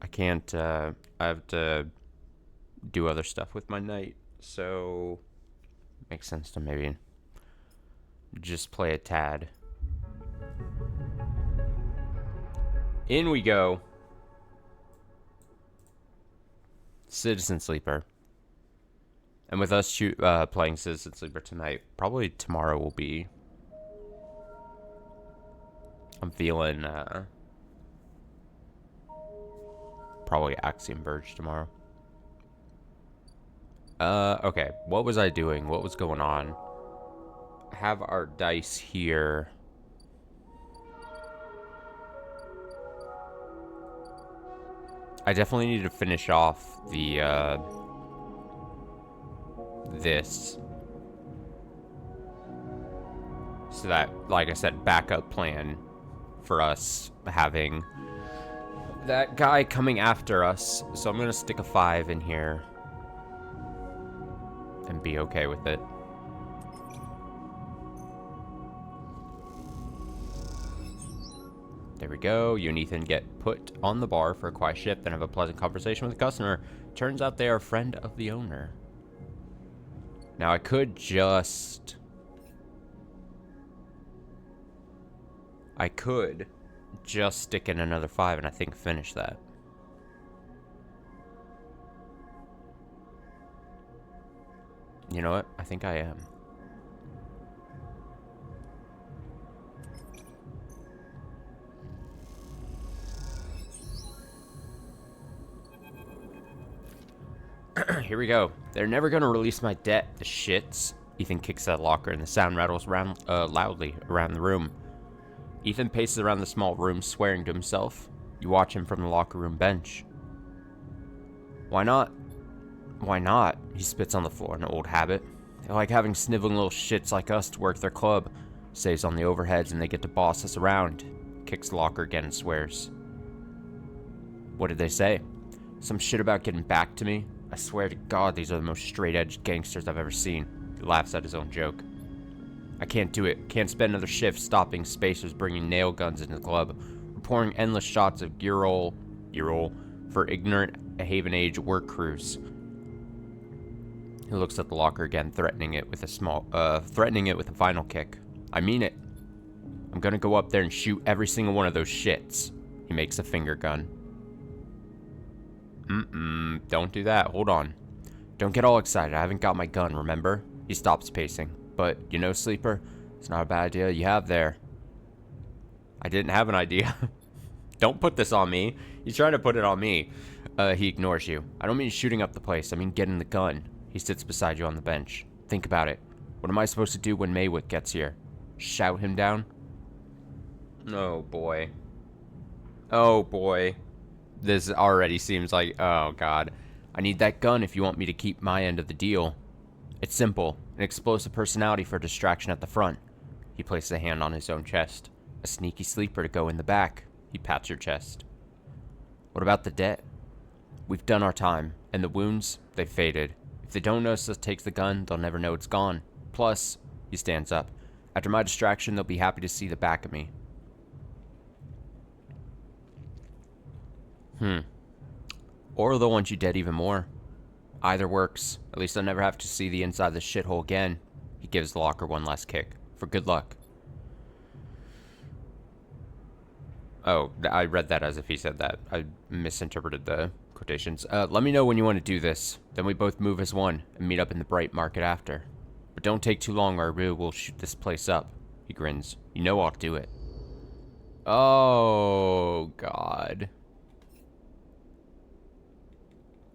I can't, I have to do other stuff with my night, so makes sense to maybe just play a tad. In we go. Citizen Sleeper. And with us playing Citizen Sleeper tonight, probably tomorrow will be. I'm feeling probably Axiom Verge tomorrow. Okay. What was I doing? What was going on? Have our dice here. I definitely need to finish off the this, so that, like I said, backup plan for us having that guy coming after us. So I'm gonna stick a 5 in here and be okay with it. There we go. You and Ethan get put on the bar for a quiet shift, then have a pleasant conversation with the customer. Turns out they are a friend of the owner. Now I could just... stick in another 5 and I think finish that. You know what? I think I am. Here we go. They're never gonna release my debt, the shits. Ethan kicks that locker and the sound rattles around loudly around the room. Ethan paces around the small room, swearing to himself. You watch him from the locker room bench. Why not? Why not? He spits on the floor, an old habit. They like having sniveling little shits like us to work their club. Saves on the overheads and they get to boss us around. Kicks the locker again and swears. What did they say? Some shit about getting back to me? I swear to God, these are the most straight-edged gangsters I've ever seen. He laughs at his own joke. I can't do it. Can't spend another shift stopping spacers bringing nail guns into the club, or pouring endless shots of Gear-Ol for ignorant Haven Age work crews. He looks at the locker again, threatening it with a final kick. I mean it. I'm gonna go up there and shoot every single one of those shits. He makes a finger gun. Don't do that. Hold on. Don't get all excited. I haven't got my gun, remember? He stops pacing. But, you know, Sleeper, it's not a bad idea you have there. I didn't have an idea. Don't put this on me. He's trying to put it on me. He ignores you. I don't mean shooting up the place. I mean getting the gun. He sits beside you on the bench. Think about it. What am I supposed to do when Maywick gets here? Shout him down? Oh, boy. Oh, boy. This already seems like, oh, God. I need that gun if you want me to keep my end of the deal. It's simple. An explosive personality for distraction at the front. He places a hand on his own chest. A sneaky sleeper to go in the back. He pats your chest. What about the debt? We've done our time, and the wounds, they've faded. If they don't notice us take the gun, they'll never know it's gone. Plus, he stands up. After my distraction, they'll be happy to see the back of me. Or they'll want you dead even more. Either works. At least I'll never have to see the inside of this shithole again. He gives the locker one last kick. For good luck. Oh, I read that as if he said that. I misinterpreted the quotations. Let me know when you want to do this. Then we both move as one and meet up in the Bright Market after. But don't take too long or I really will shoot this place up. He grins. You know I'll do it. Oh, God.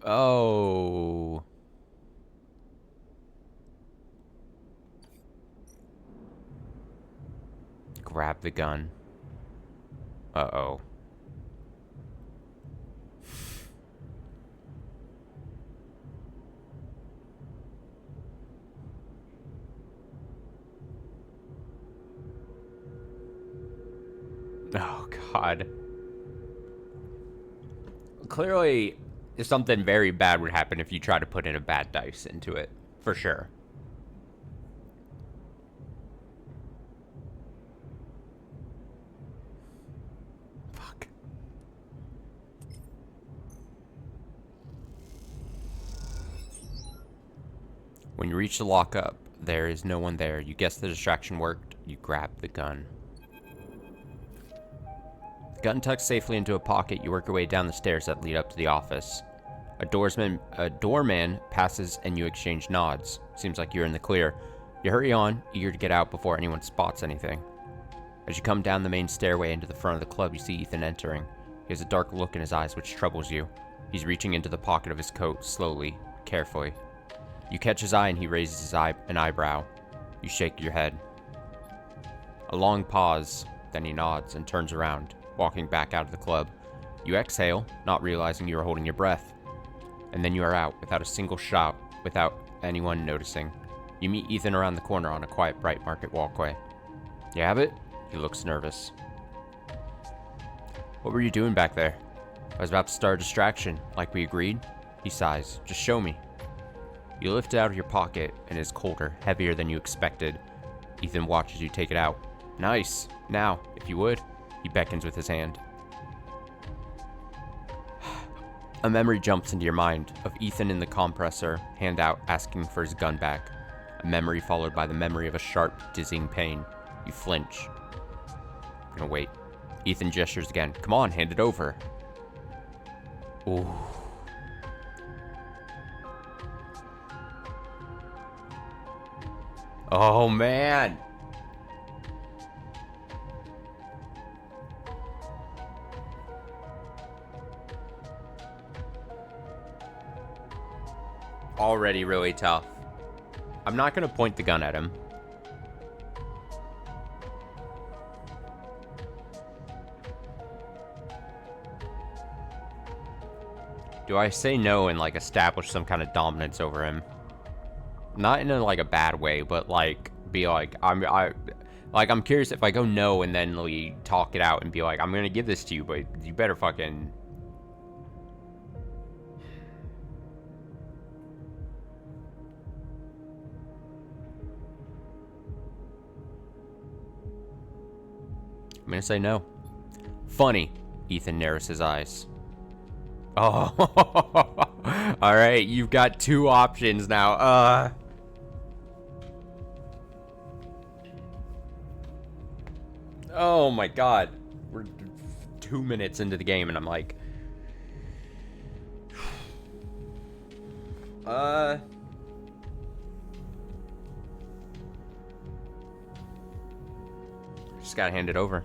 Oh. Grab the gun. Uh-oh. Oh, God. Clearly, something very bad would happen if you try to put in a bad dice into it. For sure. Fuck. When you reach the lockup, there is no one there. You guess the distraction worked. You grab the gun. The gun tucked safely into a pocket, you work your way down the stairs that lead up to the office. A doorman passes and you exchange nods. Seems like you're in the clear. You hurry on, eager to get out before anyone spots anything. As you come down the main stairway into the front of the club, you see Ethan entering. He has a dark look in his eyes which troubles you. He's reaching into the pocket of his coat, slowly, carefully. You catch his eye and he raises an eyebrow. You shake your head. A long pause, then he nods and turns around, walking back out of the club. You exhale, not realizing you are holding your breath. And then you are out, without a single shout, without anyone noticing. You meet Ethan around the corner on a quiet, bright market walkway. You have it? He looks nervous. What were you doing back there? I was about to start a distraction, like we agreed. He sighs. Just show me. You lift it out of your pocket, and it is colder, heavier than you expected. Ethan watches you take it out. Nice. Now, if you would. He beckons with his hand. A memory jumps into your mind of Ethan in the compressor, hand out, asking for his gun back. A memory followed by the memory of a sharp, dizzying pain. You flinch. I'm gonna wait. Ethan gestures again. Come on, hand it over. Ooh. Oh, man. Already really tough. I'm not going to point the gun at him. Do I say no and, like, establish some kind of dominance over him? Not in a, like, a bad way, but, like, be like, I'm curious if I go no and then we talk it out and be like, I'm going to give this to you, but you better fucking... I'm gonna say no. Funny. Ethan narrows his eyes. Oh. Alright, you've got two options now. Oh my god. We're 2 minutes into the game and I'm like... Just gotta hand it over.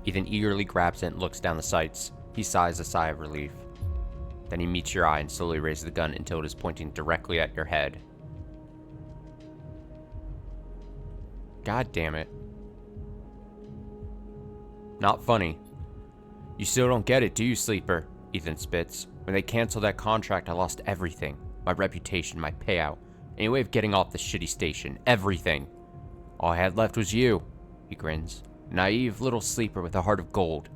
Ethan eagerly grabs it and looks down the sights. He sighs a sigh of relief. Then he meets your eye and slowly raises the gun until it is pointing directly at your head. God damn it. Not funny. You still don't get it, do you, Sleeper? Ethan spits. When they canceled that contract, I lost everything. My reputation, my payout, any way of getting off the shitty station. Everything. All I had left was you. He grins. Naive little sleeper with a heart of gold.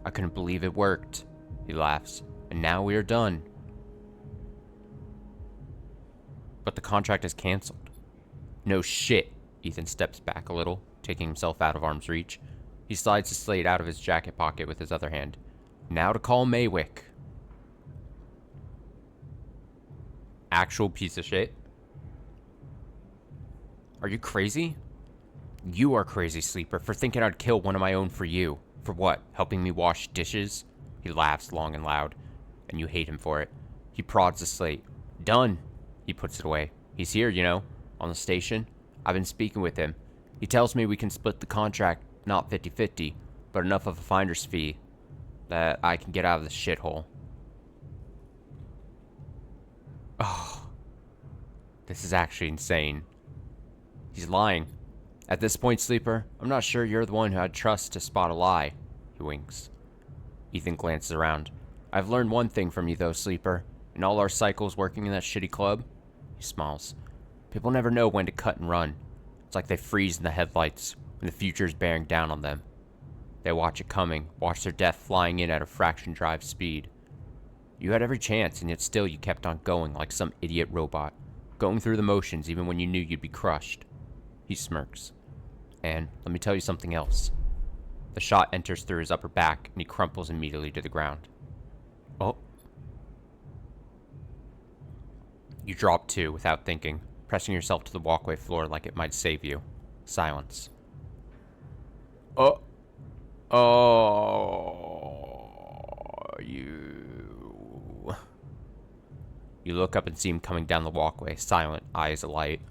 I couldn't believe it worked. He laughs. And now we are done. But the contract is canceled. No shit. Ethan steps back a little, taking himself out of arm's reach. He slides the slate out of his jacket pocket with his other hand. Now to call Maywick. Actual piece of shit. Are you crazy? You are crazy, Sleeper, for thinking I'd kill one of my own for you. For what? Helping me wash dishes? He laughs long and loud, and you hate him for it. He prods the slate. Done. He puts it away. He's here, you know, on the station. I've been speaking with him. He tells me we can split the contract, not 50-50, but enough of a finder's fee that I can get out of this shithole. Oh, this is actually insane. He's lying. At this point, Sleeper, I'm not sure you're the one who I'd trust to spot a lie. He winks. Ethan glances around. I've learned one thing from you, though, Sleeper. In all our cycles working in that shitty club, he smiles. People never know when to cut and run. It's like they freeze in the headlights when the future is bearing down on them. They watch it coming, watch their death flying in at a fraction drive speed. You had every chance, and yet still you kept on going like some idiot robot, going through the motions even when you knew you'd be crushed. He smirks. And let me tell you something else. The shot enters through his upper back, and he crumples immediately to the ground. Oh. You drop to without thinking. pressing yourself to the walkway floor like it might save you. Silence. Oh. Oh. You. You look up and see him coming down the walkway, silent, eyes alight.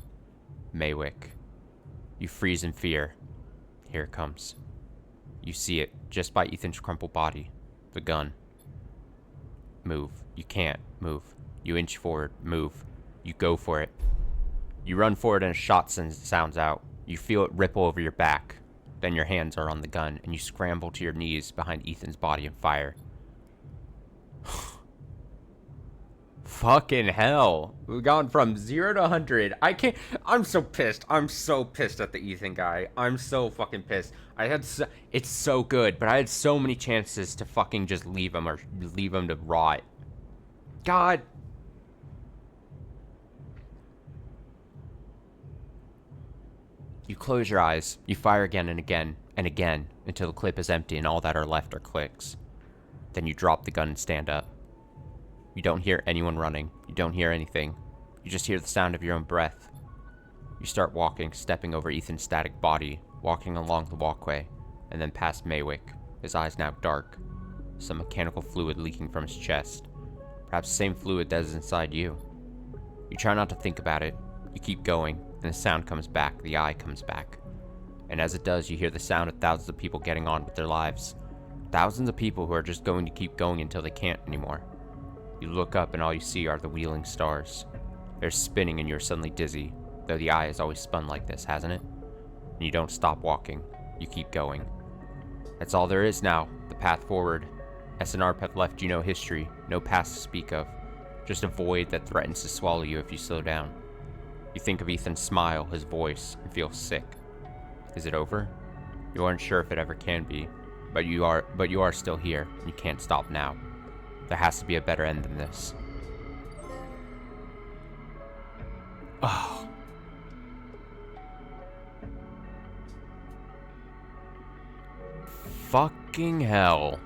Maywick. You freeze in fear. Here it comes. You see it, just by Ethan's crumpled body. The gun. Move. You can't move. You inch forward. Move. You go for it. You run forward and a shot sounds out. You feel it ripple over your back. Then your hands are on the gun, and you scramble to your knees behind Ethan's body and fire. Fucking hell. We've gone from 0 to 100. I can't. I'm so pissed. I'm so pissed at the Ethan guy. I'm so fucking pissed. It's so good, but I had so many chances to fucking just leave him or leave him to rot. God. You close your eyes. You fire again and again and again until the clip is empty and all that are left are clicks. Then you drop the gun and stand up. You don't hear anyone running. You don't hear anything. You just hear the sound of your own breath. You start walking, stepping over Ethan's static body, walking along the walkway, and then past Maywick, his eyes now dark, some mechanical fluid leaking from his chest. Perhaps the same fluid that is inside you. You try not to think about it. You keep going, and the sound comes back, the eye comes back. And as it does, you hear the sound of thousands of people getting on with their lives. Thousands of people who are just going to keep going until they can't anymore. You look up and all you see are the wheeling stars. They're spinning and you're suddenly dizzy, though the eye has always spun like this, hasn't it? And you don't stop walking. You keep going. That's all there is now, the path forward. SNR have left you no history, no past to speak of. Just a void that threatens to swallow you if you slow down. You think of Ethan's smile, his voice, and feel sick. Is it over? You aren't sure if it ever can be, but you are still here, and you can't stop now. There has to be a better end than this. Oh. Fucking hell.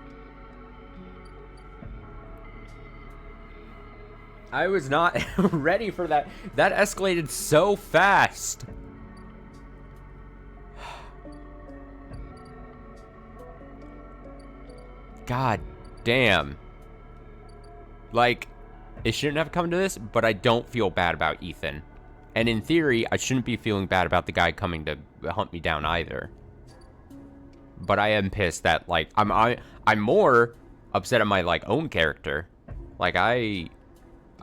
I was not ready for that. That escalated so fast. God damn. Like, it shouldn't have come to this, but I don't feel bad about Ethan. And in theory, I shouldn't be feeling bad about the guy coming to hunt me down either. But I am pissed that, like, I'm more upset at my, like, own character. Like, I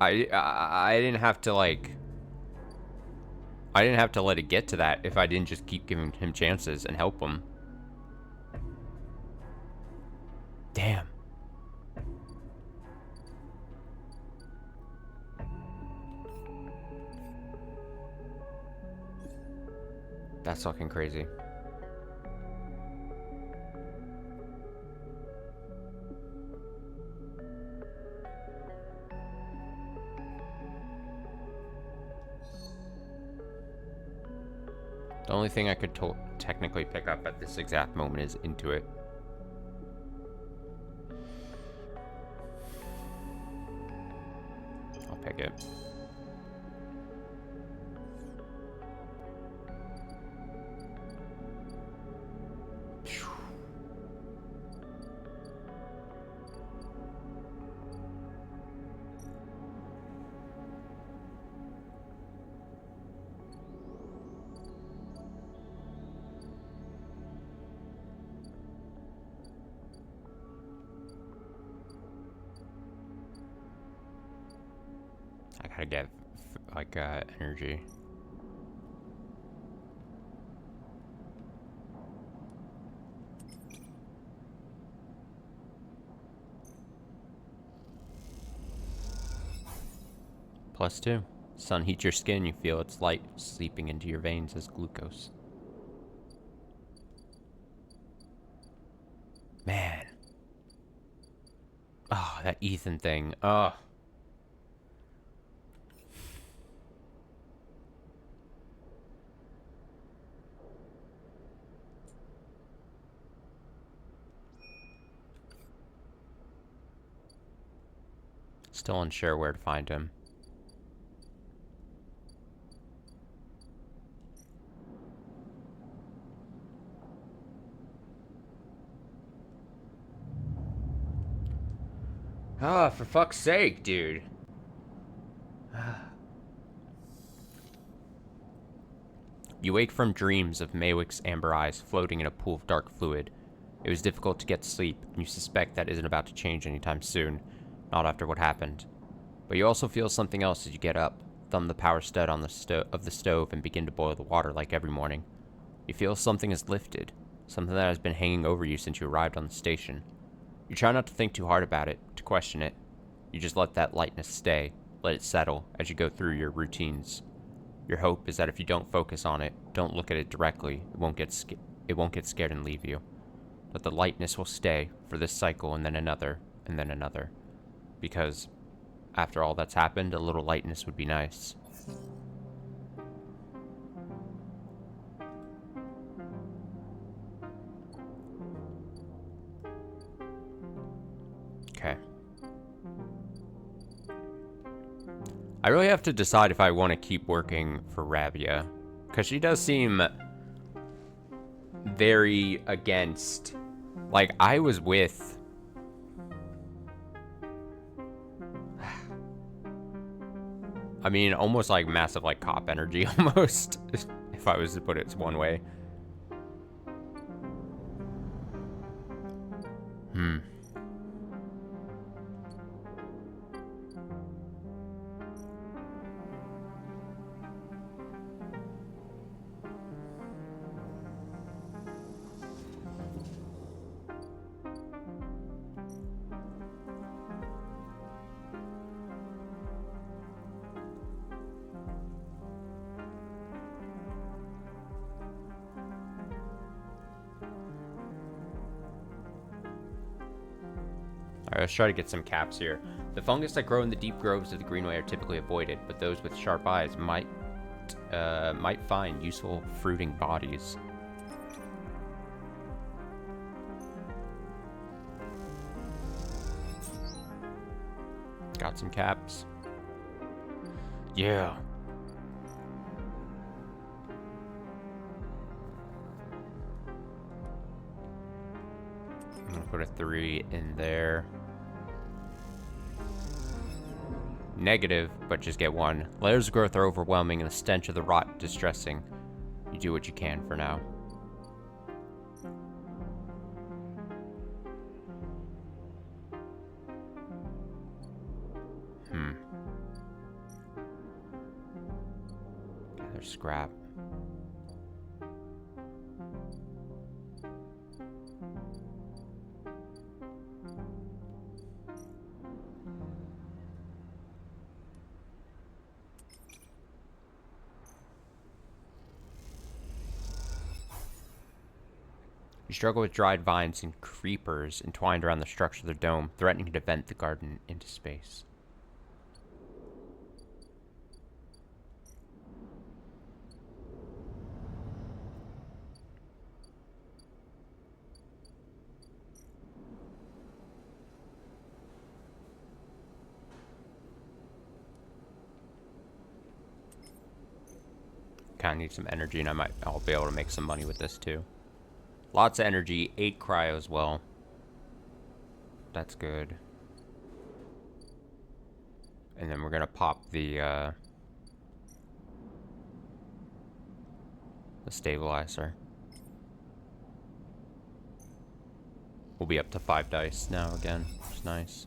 didn't have to, like, I didn't have to let it get to that if I didn't just keep giving him chances and help him. Damn. That's fucking crazy. The only thing I could technically pick up at this exact moment is Into It. I'll pick it. I gotta get, like, energy. +2. Sun heats your skin, you feel its light seeping into your veins as glucose. Man. Oh, that Ethan thing. Oh. Still unsure where to find him. Ah, for fuck's sake, dude. You wake from dreams of Maywick's amber eyes floating in a pool of dark fluid. It was difficult to get sleep, and you suspect that isn't about to change anytime soon, not after what happened. But you also feel something else as you get up, thumb the power stud on the stove, and begin to boil the water like every morning. You feel something is lifted, something that has been hanging over you since you arrived on the station. You try not to think too hard about it, to question it. You just let that lightness stay, let it settle as you go through your routines. Your hope is that if you don't focus on it, don't look at it directly, it won't get scared and leave you. But the lightness will stay for this cycle and then another, and then another. Because after all that's happened, a little lightness would be nice. Okay. I really have to decide if I want to keep working for Rabia, because she does seem very against. Like, I was with... I mean, almost like massive, like, cop energy, almost, if I was to put it one way. Alright, let's try to get some caps here. The fungus that grow in the deep groves of the Greenway are typically avoided, but those with sharp eyes might find useful fruiting bodies. Got some caps. Yeah. I'm gonna put a 3 in there. Negative, but just get 1. Layers of growth are overwhelming and the stench of the rot distressing. You do what you can for now. Gather scrap. You struggle with dried vines and creepers entwined around the structure of the dome, threatening to vent the garden into space. Kind of need some energy, and I'll be able to make some money with this too. Lots of energy, 8 cryo as well. That's good. And then we're gonna pop the stabilizer. We'll be up to 5 dice now again, which is nice.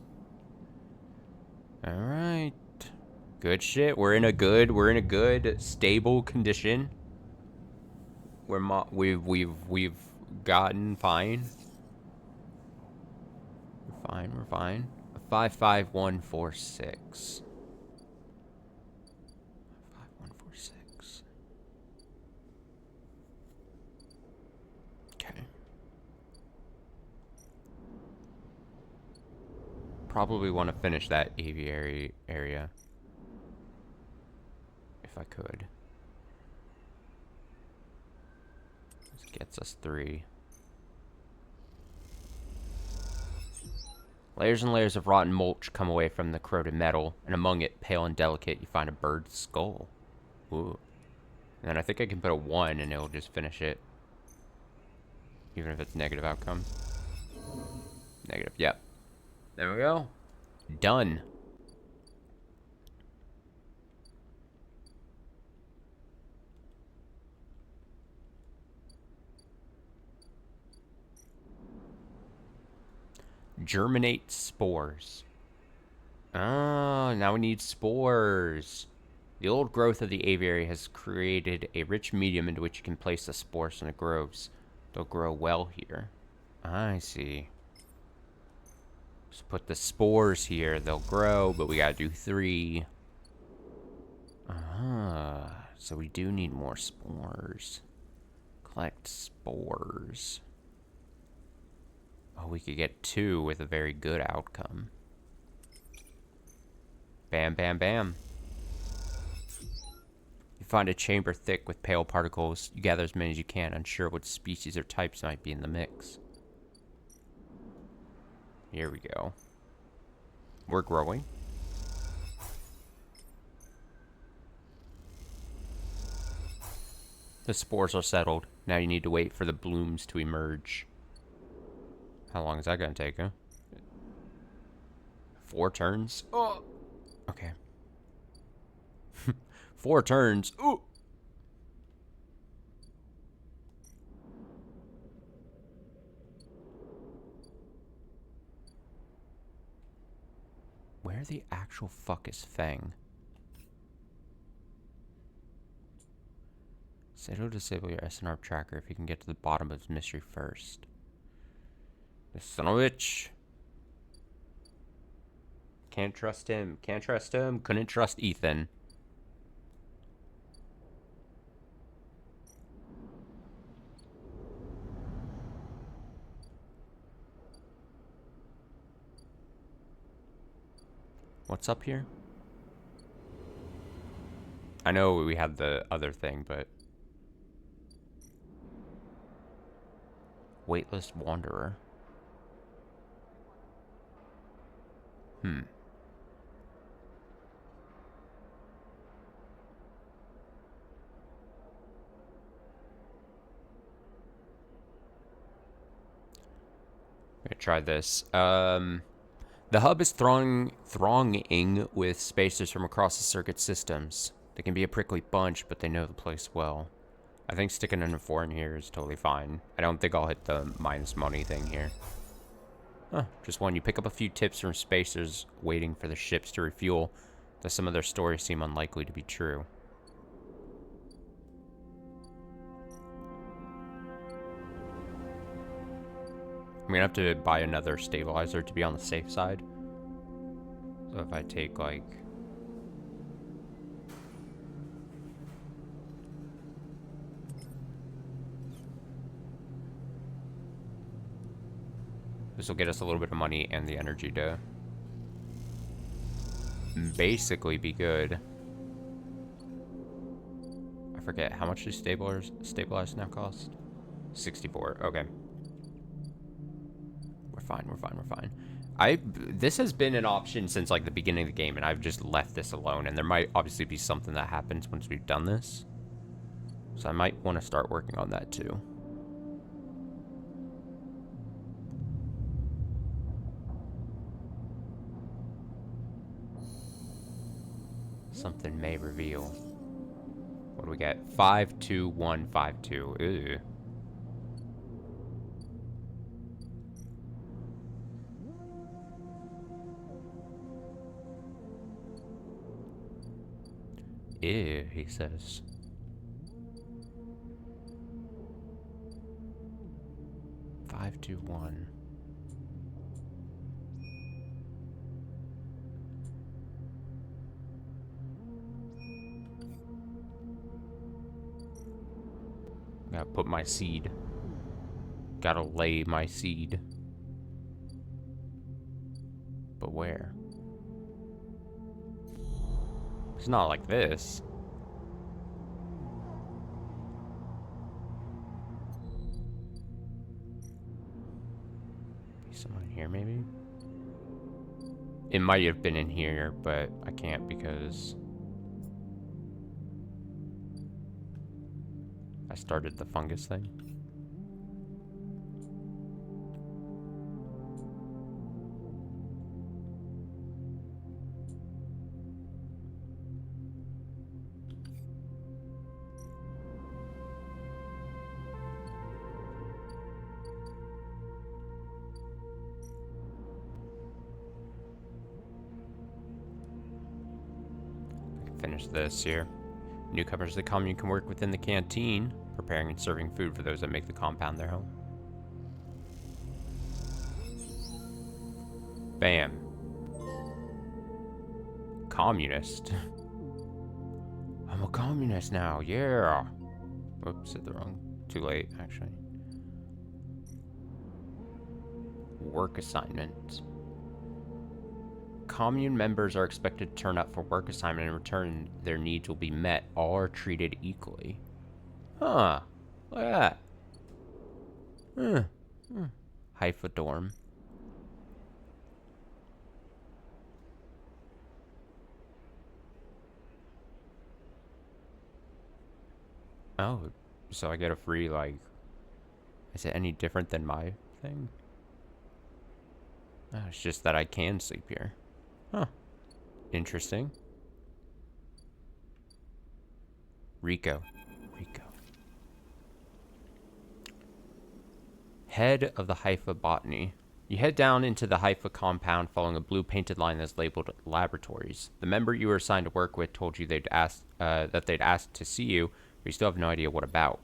All right, good shit. We're in a good stable condition. We've gotten fine. We're fine. A 55146. 55146. Okay. Probably want to finish that aviary area. If I could. This gets us 3. Layers and layers of rotten mulch come away from the corroded metal, and among it, pale and delicate, you find a bird's skull. Ooh. And then I think I can put a 1 and it'll just finish it. Even if it's negative outcome. Negative, yep. There we go. Done. Germinate spores. Oh, now we need spores. The old growth of the aviary has created a rich medium into which you can place the spores when it grows. They'll grow well here. I see. Just put the spores here. They'll grow, but we gotta do 3. So we do need more spores. Collect spores. Oh, we could get 2 with a very good outcome. Bam, bam, bam. You find a chamber thick with pale particles. You gather as many as you can, unsure what species or types might be in the mix. Here we go. We're growing. The spores are settled. Now you need to wait for the blooms to emerge. How long is that gonna take, huh? 4 turns? Oh! Okay. 4 turns. Ooh! Where the actual fuck is Fang? Say it'll disable your SNR tracker if you can get to the bottom of his mystery first. The son of a bitch. Can't trust him. Can't trust him. Couldn't trust Ethan. What's up here? I know we had the other thing, but... Waitlist Wanderer. Gonna try this. The hub is thronging with spacers from across the circuit systems. They can be a prickly bunch, but they know the place well. I think sticking in a 4 in here is totally fine. I don't think I'll hit the minus money thing here. Huh, just one. You pick up a few tips from spacers waiting for the ships to refuel, though some of their stories seem unlikely to be true. I'm gonna have to buy another stabilizer to be on the safe side. So if I take like... This will get us a little bit of money and the energy to basically be good. I forget, how much do stabilizers now cost? 64, okay. We're fine, we're fine, we're fine. This has been an option since like the beginning of the game, and I've just left this alone, and there might obviously be something that happens once we've done this. So I might want to start working on that too. Something may reveal. What do we get? 52152. Ew. Ew, he says. Five, 2, 1. Gotta put my seed. Gotta lay my seed. But where? It's not like this. Someone in here, maybe? It might have been in here, but I can't because I started the fungus thing. finish this here. Newcomers to the commune can work within the canteen, preparing and serving food for those that make the compound their home. Bam. Communist. I'm a communist now, yeah. Whoops, said the wrong. Too late, actually. Work assignment. Commune members are expected to turn up for work assignment. In return, their needs will be met. All are treated equally. Huh. Look at that. Haifa dorm. Oh, so I get a free, like... Is it any different than my thing? Oh, it's just that I can sleep here. Huh. Interesting. Rico. Head of the Haifa Botany. You head down into the Haifa compound following a blue painted line that's labeled laboratories. The member you were assigned to work with told you that they'd asked to see you, but you still have no idea what about.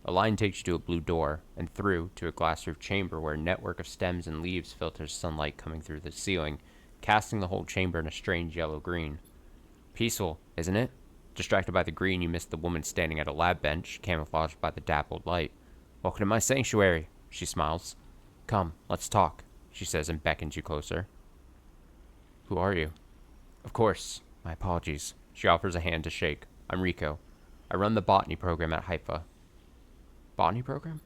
A line takes you to a blue door, and through to a glass-roof chamber where a network of stems and leaves filters sunlight coming through the ceiling, casting the whole chamber in a strange yellow-green. Peaceful, isn't it? Distracted by the green, you miss the woman standing at a lab bench, camouflaged by the dappled light. Welcome to my sanctuary, she smiles. Come, let's talk, she says and beckons you closer. Who are you? Of course, my apologies. She offers a hand to shake. I'm Rico. I run the botany program at Haifa. Botany program?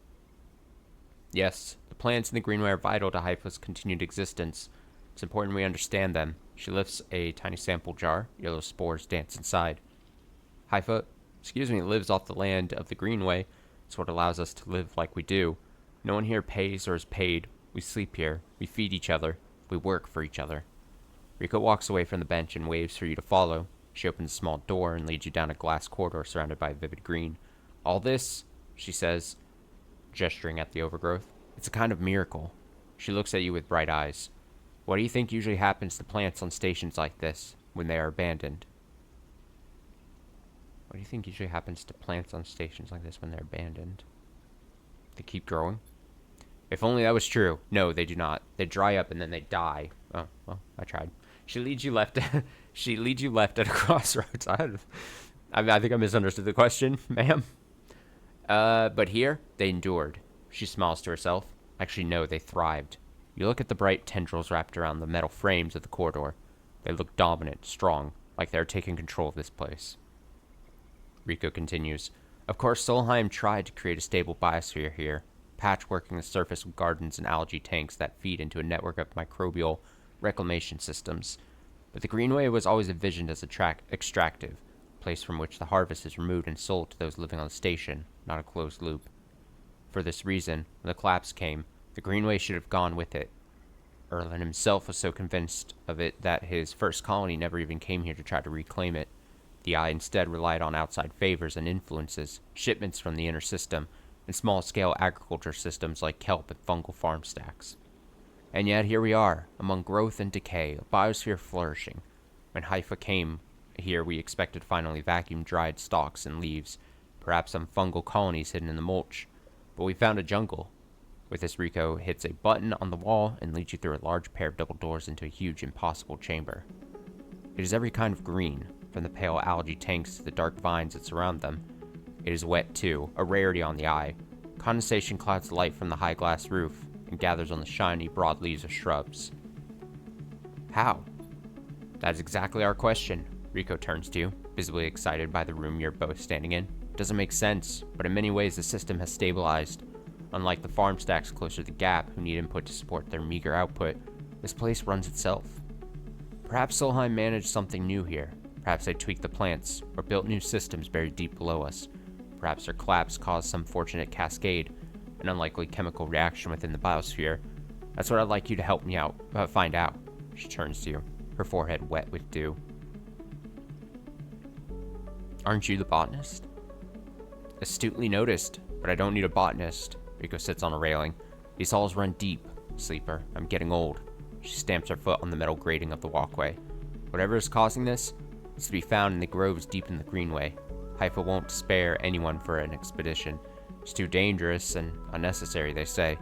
Yes, the plants in the greenway are vital to Haifa's continued existence. It's important we understand them. She lifts a tiny sample jar. Yellow spores dance inside. Haifa, lives off the land of the greenway. It's what allows us to live like we do. No one here pays or is paid. We sleep here. We feed each other. We work for each other. Rico walks away from the bench and waves for you to follow. She opens a small door and leads you down a glass corridor surrounded by vivid green. All this, she says, gesturing at the overgrowth, it's a kind of miracle. She looks at you with bright eyes. What do you think usually happens to plants on stations like this when they are abandoned? What do you think usually happens to plants on stations like this when they're abandoned? They keep growing? If only that was true. No, they do not. They dry up and then they die. Oh, well, I tried. She leads you left. She leads you left at a crossroads. I think I misunderstood the question, ma'am. But here, they endured. She smiles to herself. Actually, no, they thrived. You look at the bright tendrils wrapped around the metal frames of the corridor. They look dominant, strong, like they're taking control of this place. Rico continues. Of course, Solheim tried to create a stable biosphere here, patchworking the surface with gardens and algae tanks that feed into a network of microbial reclamation systems. But the Greenway was always envisioned as extractive, a place from which the harvest is removed and sold to those living on the station, not a closed loop. For this reason, when the collapse came, the Greenway should have gone with it. Erlen himself was so convinced of it that his first colony never even came here to try to reclaim it. The Eye instead relied on outside favors and influences, shipments from the inner system, and small-scale agriculture systems like kelp and fungal farm stacks. And yet here we are, among growth and decay, a biosphere flourishing. When Haifa came here, we expected finally vacuum-dried stalks and leaves, perhaps some fungal colonies hidden in the mulch. But we found a jungle. With this, Rico hits a button on the wall and leads you through a large pair of double doors into a huge, impossible chamber. It is every kind of green, from the pale algae tanks to the dark vines that surround them. It is wet, too, a rarity on the Eye. Condensation clouds the light from the high glass roof and gathers on the shiny, broad leaves of shrubs. How? That is exactly our question. Rico turns to you, visibly excited by the room you're both standing in. It doesn't make sense, but in many ways the system has stabilized. Unlike the farm stacks closer to the gap who need input to support their meager output, this place runs itself. Perhaps Solheim managed something new here. Perhaps they tweaked the plants, or built new systems buried deep below us. Perhaps their collapse caused some fortunate cascade, an unlikely chemical reaction within the biosphere. That's what I'd like you to help me out, find out. She turns to you, her forehead wet with dew. Aren't you the botanist? Astutely noticed, but I don't need a botanist. Rico sits on a railing. These halls run deep, sleeper. I'm getting old. She stamps her foot on the metal grating of the walkway. Whatever is causing this, It's to be found in the groves deep in the Greenway. Haifa won't spare anyone for an expedition. It's too dangerous and unnecessary, they say.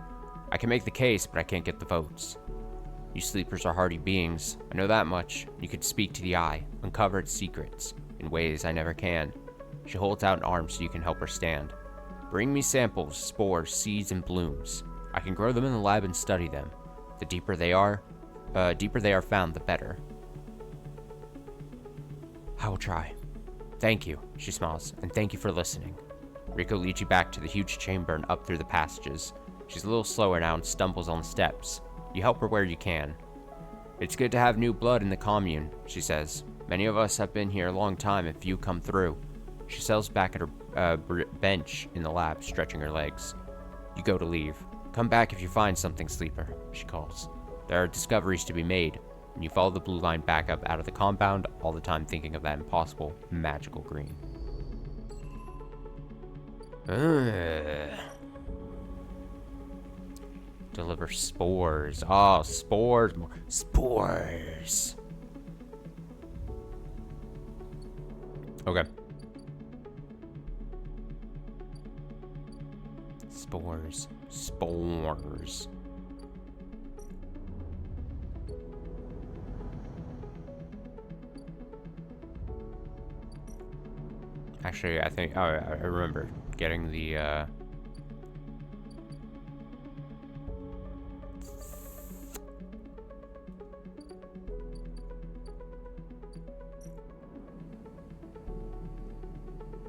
I can make the case, but I can't get the votes. You sleepers are hardy beings. I know that much. You could speak to the eye, uncover its secrets, in ways I never can. She holds out an arm so you can help her stand. Bring me samples, spores, seeds, and blooms. I can grow them in the lab and study them. The deeper they are found, the better. I will try. Thank you, she smiles, and thank you for listening. Rico leads you back to the huge chamber and up through the passages. She's a little slower now and stumbles on the steps. You help her where you can. It's good to have new blood in the commune, she says. Many of us have been here a long time and few come through. She settles back at her bench in the lab, stretching her legs. You go to leave. Come back if you find something, sleeper, she calls. There are discoveries to be made, and you follow the blue line back up out of the compound, all the time thinking of that impossible, magical green. Deliver spores. Oh, spores. More spores. Okay. Spores. Spores. Actually, I think... Oh, I remember getting the,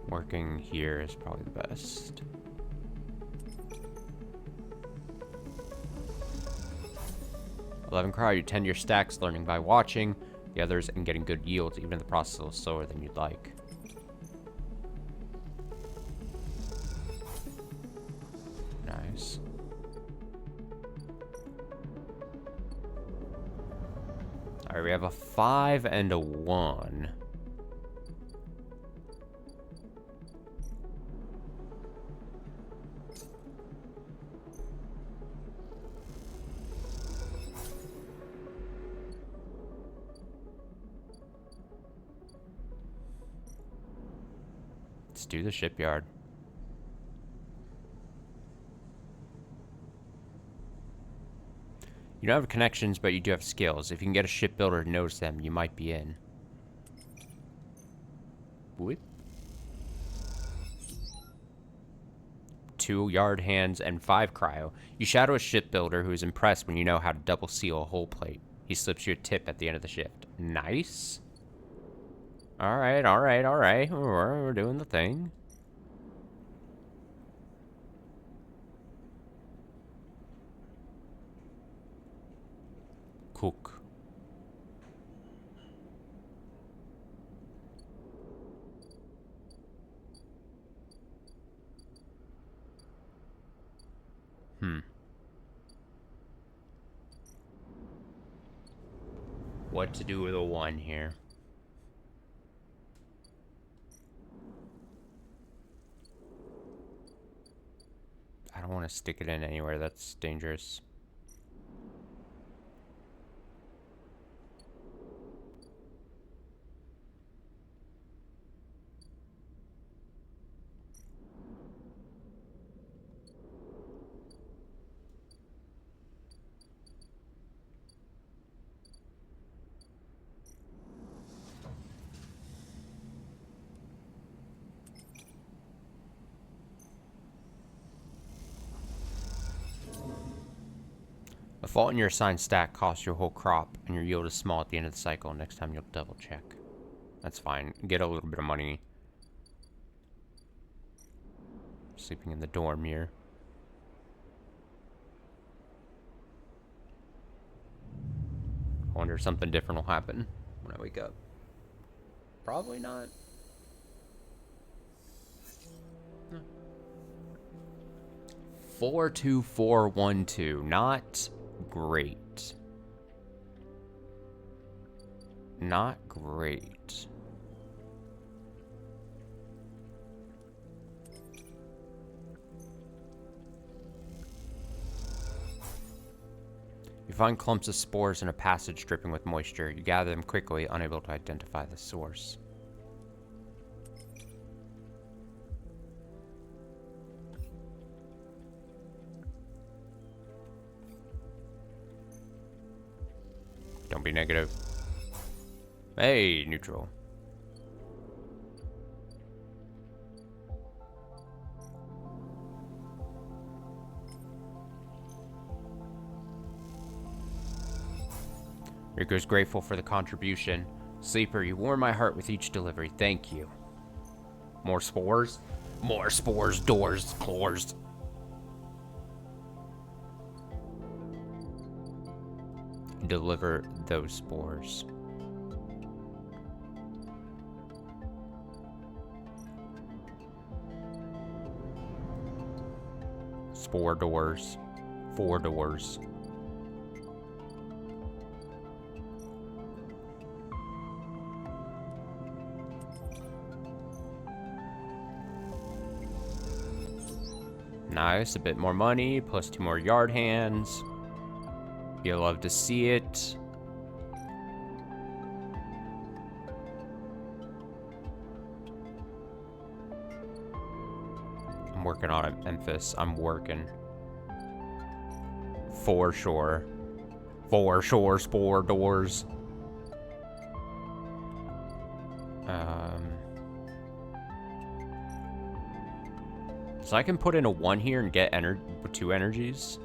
working here is probably the best. Crowd, you tend your stacks, learning by watching the others and getting good yields, even if the process is a little slower than you'd like. Nice. Alright, we have a 5 and a 1. Let's do the shipyard. You don't have connections, but you do have skills. If you can get a shipbuilder who knows them, you might be in. What? 2 yard hands and 5 cryo. You shadow a shipbuilder who is impressed when you know how to double seal a hull plate. He slips you a tip at the end of the shift. Nice. Alright, alright, alright. We're doing the thing. Cook. What to do with a 1 here? I don't want to stick it in anywhere that's dangerous. A fault in your assigned stack costs your whole crop, and your yield is small at the end of the cycle. Next time you'll double check. That's fine. Get a little bit of money. Sleeping in the dorm here. I wonder if something different will happen when I wake up. Probably not. 42412. Not great. Not great. You find clumps of spores in a passage dripping with moisture. You gather them quickly, unable to identify the source. Don't be negative. Hey, neutral. Rico's grateful for the contribution. Sleeper, you warm my heart with each delivery. Thank you. More spores? More spores, doors closed. Deliver those spores. Spore doors. 4 doors. Nice, a bit more money, plus 2 more yard hands. You'll love to see it. I'm working on it, Emphis. I'm working. For sure. For sure, spore doors. So I can put in a 1 here and get 2 energies.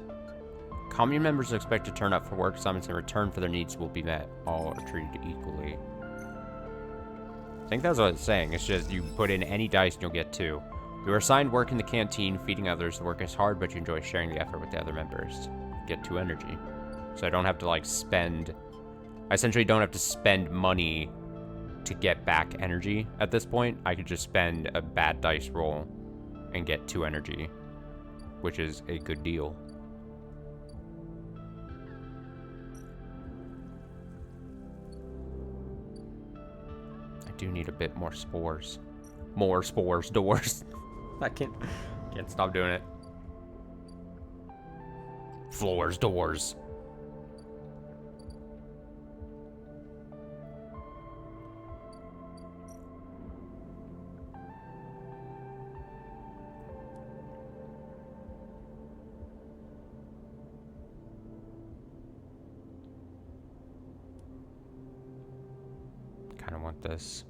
Commune members are expected to turn up for work assignments in return for their needs will be met. All are treated equally. I think that's what it's saying. It's just you put in any dice and you'll get 2. You are assigned work in the canteen, feeding others. The work is hard, but you enjoy sharing the effort with the other members. Get 2 energy. So I don't have to, like, spend... I essentially don't have to spend money to get back energy at this point. I could just spend a bad dice roll and get 2 energy, which is a good deal. I do need a bit more spores. More spores, doors. I can't stop doing it. Floors, doors. Kind of want this.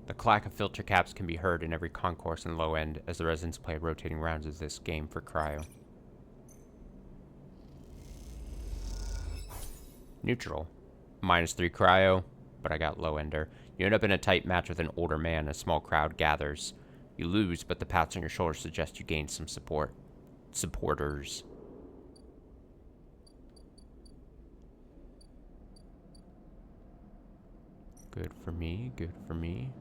The clack of filter caps can be heard in every concourse and low end as the residents play rotating rounds of this game for cryo. Neutral. -3 cryo, but I got low ender. You end up in a tight match with an older man. A small crowd gathers. You lose, but the pats on your shoulder suggest you gain some support. Supporters. Good for me, good for me.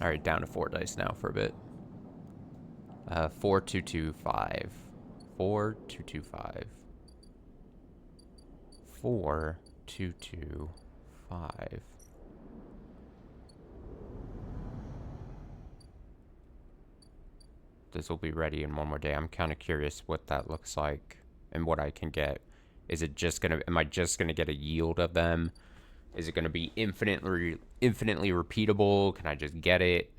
Alright, down to 4 dice now for a bit. 4, 2, 2, 5. 4, 2, 2, 5. 4, 2, 2, 5. This will be ready in 1 more day. I'm kind of curious what that looks like and what I can get. Is it just gonna, am I just gonna get a yield of them? Is it gonna be infinitely repeatable? Can I just get it?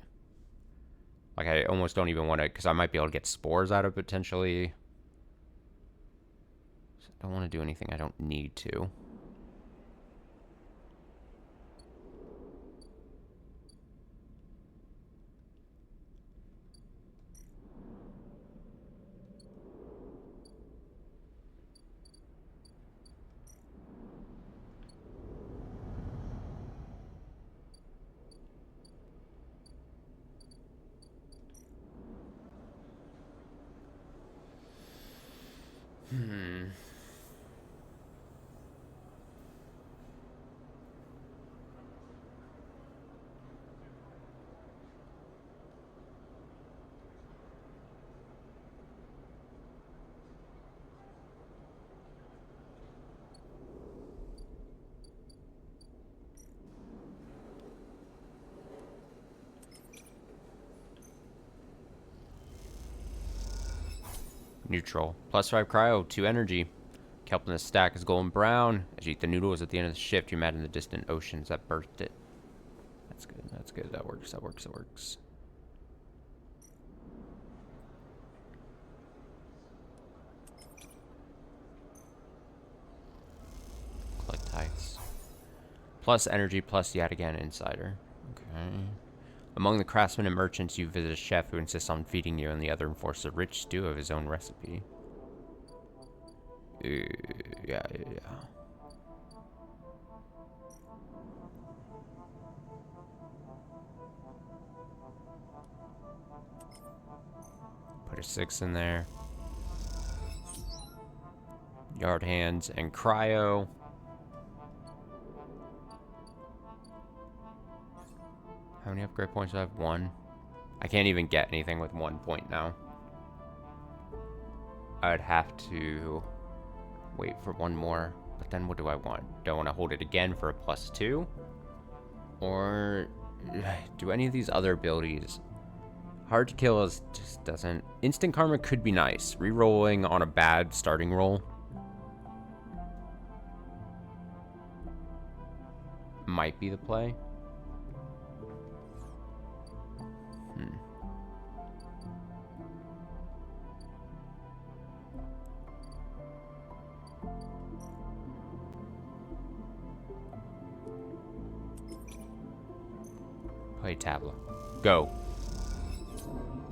Like, I almost don't even want to, because I might be able to get spores out of it potentially. So I don't want to do anything I don't need to. Neutral. +5 cryo, 2 energy. Kelp in the stack is golden brown. As you eat the noodles at the end of the shift, you imagine the distant oceans that birthed it. That's good, that's good. That works, that works, that works. Collect tithes. Plus energy, plus yet again insider. Okay. Among the craftsmen and merchants, you visit a chef who insists on feeding you, and the other enforces a rich stew of his own recipe. Yeah. Put a 6 in there. Yard hands and cryo. How many upgrade points do I have? 1. I can't even get anything with 1 point now. I'd have to wait for 1 more. But then what do I want? Do I want to hold it again for a +2? Or do any of these other abilities? Hard to kill is just doesn't. Instant karma could be nice. Rerolling on a bad starting roll might be the play. Play tableau. Go.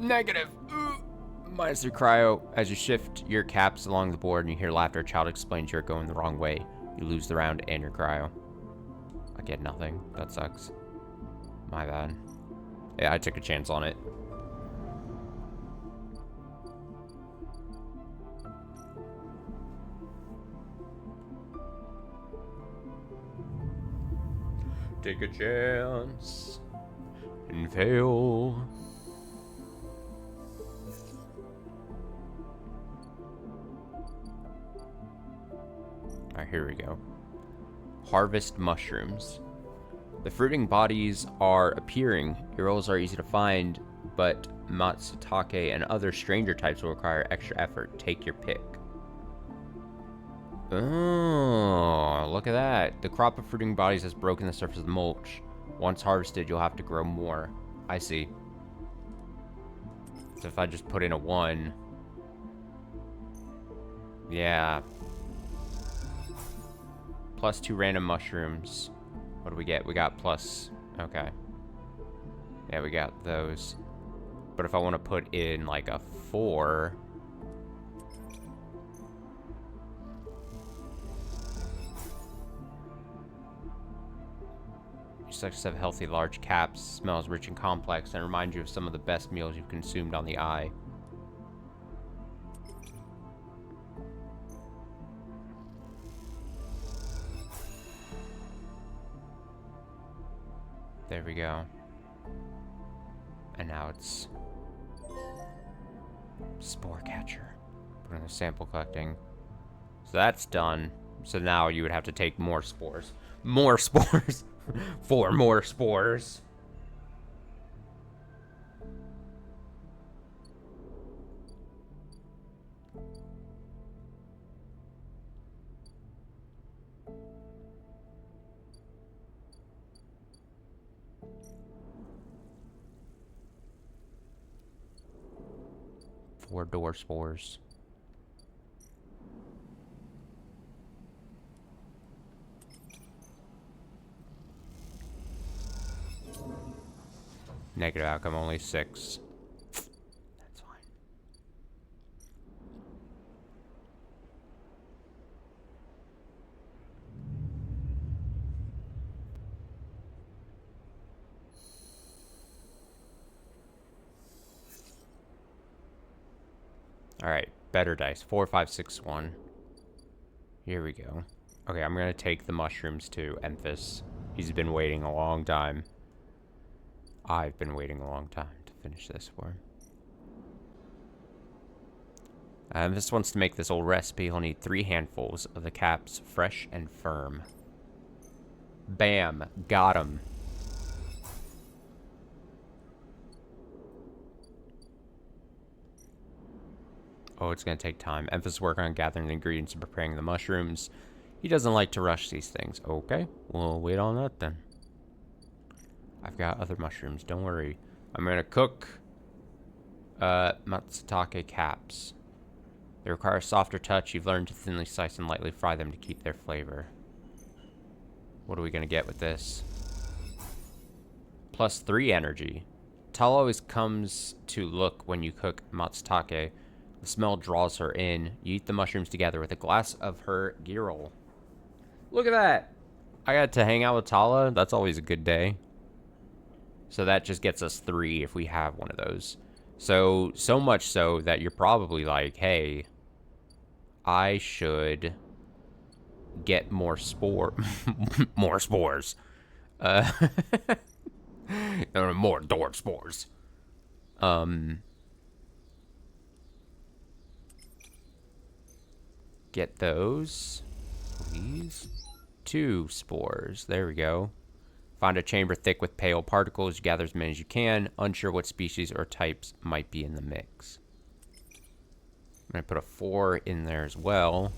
Negative. -3 cryo. As you shift your caps along the board and you hear laughter, a child explains you're going the wrong way. You lose the round and your cryo. I get nothing. That sucks. My bad. Yeah, I took a chance on it. Take a chance and fail. Alright, here we go. Harvest mushrooms. The fruiting bodies are appearing. Your rolls are easy to find, but Matsutake and other stranger types will require extra effort. Take your pick. Oh, look at that. The crop of fruiting bodies has broken the surface of the mulch. Once harvested, you'll have to grow more. I see. So if I just put in a 1... Yeah. +2 random mushrooms. What do we get? We got plus... Okay. Yeah, we got those. But if I want to put in, like, a 4... Such have healthy large caps, smells rich and complex, and remind you of some of the best meals you've consumed on the eye. There we go. And now it's spore catcher. Put in the sample collecting. So that's done. So now you would have to take more spores. More spores! 4 more spores. Four door spores. Negative outcome, only 6. That's fine. Alright, better dice. 4, 5, 6, 1. Here we go. Okay, I'm gonna take the mushrooms to Emphis. He's been waiting a long time. I've been waiting a long time to finish this for him. Emphis wants to make this old recipe. He'll need 3 handfuls of the caps, fresh and firm. Bam. Got him. Oh, it's going to take time. Emphis work on gathering the ingredients and preparing the mushrooms. He doesn't like to rush these things. Okay, we'll wait on that then. I've got other mushrooms, don't worry. I'm going to cook matsutake caps. They require a softer touch. You've learned to thinly slice and lightly fry them to keep their flavor. What are we going to get with this? +3 energy. Tal always comes to look when you cook matsutake. The smell draws her in. You eat the mushrooms together with a glass of her girl. Look at that! I got to hang out with Tala. That's always a good day. So that just gets us 3 if we have one of those. So much so that you're probably like, hey, I should get more more spores. More door spores. Get those, please. 2 spores. There we go. Find a chamber thick with pale particles. You gather as many as you can. Unsure what species or types might be in the mix. I'm going to put a 4 in there as well.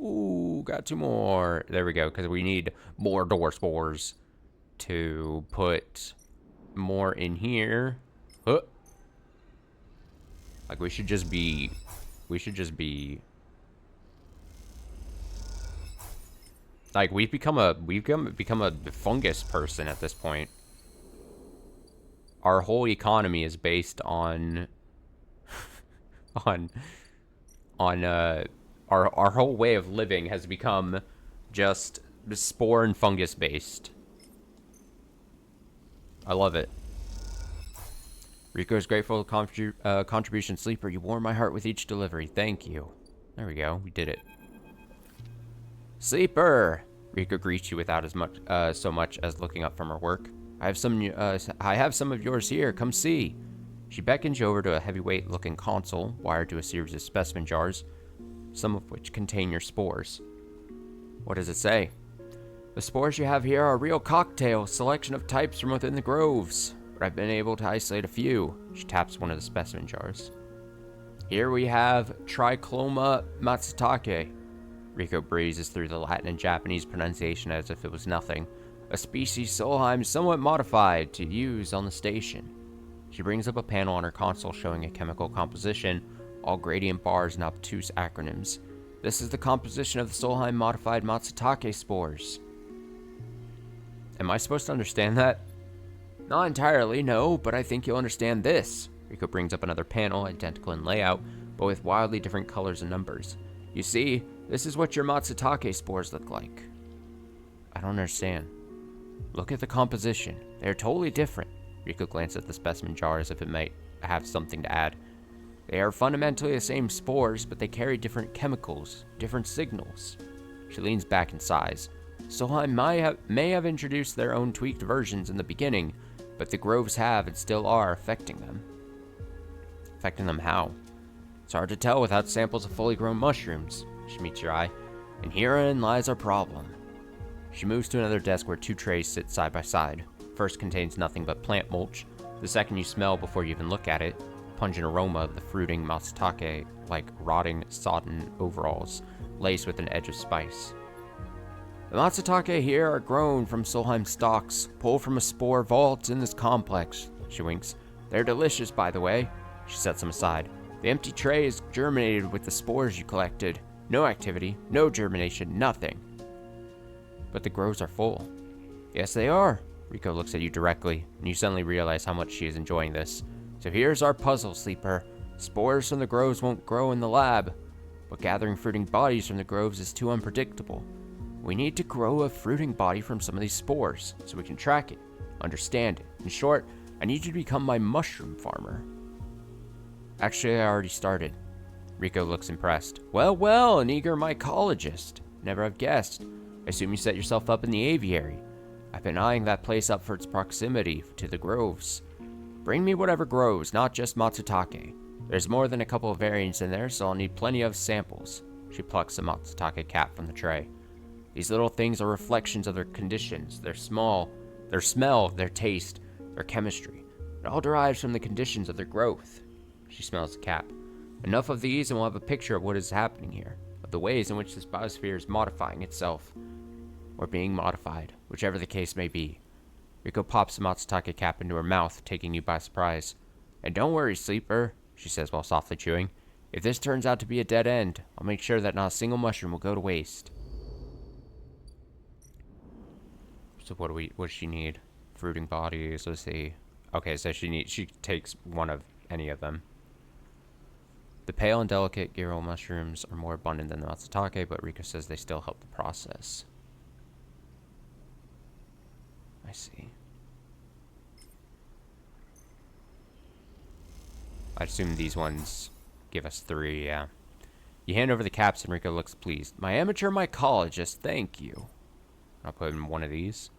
Ooh, got 2 more. There we go, because we need more door spores to put more in here. Huh. Like, we should just be... Like, we've become a fungus person at this point. Our whole economy is based on our whole way of living has become just spore and fungus based. I love it. Rico is grateful for contribution, Sleeper. You warm my heart with each delivery. Thank you. There we go. We did it. Sleeper! Rico greets you without as much, so much as looking up from her work. I have some of yours here. Come see. She beckons you over to a heavyweight-looking console wired to a series of specimen jars, some of which contain your spores. What does it say? The spores you have here are a real cocktail, selection of types from within the groves, but I've been able to isolate a few. She taps one of the specimen jars. Here we have Trichloma matsutake. Rico breezes through the Latin and Japanese pronunciation as if it was nothing. A species Solheim somewhat modified to use on the station. She brings up a panel on her console showing a chemical composition, all gradient bars and obtuse acronyms. This is the composition of the Solheim modified matsutake spores. Am I supposed to understand that? Not entirely, no, but I think you'll understand this. Rico brings up another panel, identical in layout, but with wildly different colors and numbers. You see, this is what your matsutake spores look like. I don't understand. Look at the composition. They're totally different. Rico glanced at the specimen jar as if it might have something to add. They are fundamentally the same spores, but they carry different chemicals, different signals. She leans back and sighs. Solheim may have introduced their own tweaked versions in the beginning, but the groves have and still are affecting them. Affecting them how? It's hard to tell without samples of fully grown mushrooms. She meets your eye. And herein lies our problem. She moves to another desk where 2 trays sit side by side. First contains nothing but plant mulch. The second you smell before you even look at it. Pungent aroma of the fruiting matsutake, like rotting, sodden overalls, laced with an edge of spice. The matsutake here are grown from Solheim stalks, pulled from a spore vault in this complex. She winks. They're delicious, by the way. She sets them aside. The empty tray is germinated with the spores you collected. No activity, no germination, nothing. But the groves are full. Yes, they are. Rico looks at you directly, and you suddenly realize how much she is enjoying this. So here's our puzzle, Sleeper. Spores from the groves won't grow in the lab, but gathering fruiting bodies from the groves is too unpredictable. We need to grow a fruiting body from some of these spores, so we can track it, understand it. In short, I need you to become my mushroom farmer. Actually, I already started. Rico looks impressed. Well, an eager mycologist. Never have guessed. I assume you set yourself up in the aviary. I've been eyeing that place up for its proximity to the groves. Bring me whatever grows, not just matsutake. There's more than a couple of variants in there, so I'll need plenty of samples. She plucks a matsutake cap from the tray. These little things are reflections of their conditions, their smell, their taste, their chemistry. It all derives from the conditions of their growth. She smells the cap. Enough of these and we'll have a picture of what is happening here, of the ways in which this biosphere is modifying itself, or being modified, whichever the case may be. Riko pops the Matsutake cap into her mouth, taking you by surprise. And don't worry, sleeper, she says while softly chewing. If this turns out to be a dead end, I'll make sure that not a single mushroom will go to waste. So what does she need? Fruiting bodies, let's see. Okay, so she takes one of any of them. The pale and delicate Giro mushrooms are more abundant than the Matsutake, but Riko says they still help the process. I see. I assume these ones give us 3, yeah. You hand over the caps and Riko looks pleased. My amateur mycologist, thank you. I'll put in one of these.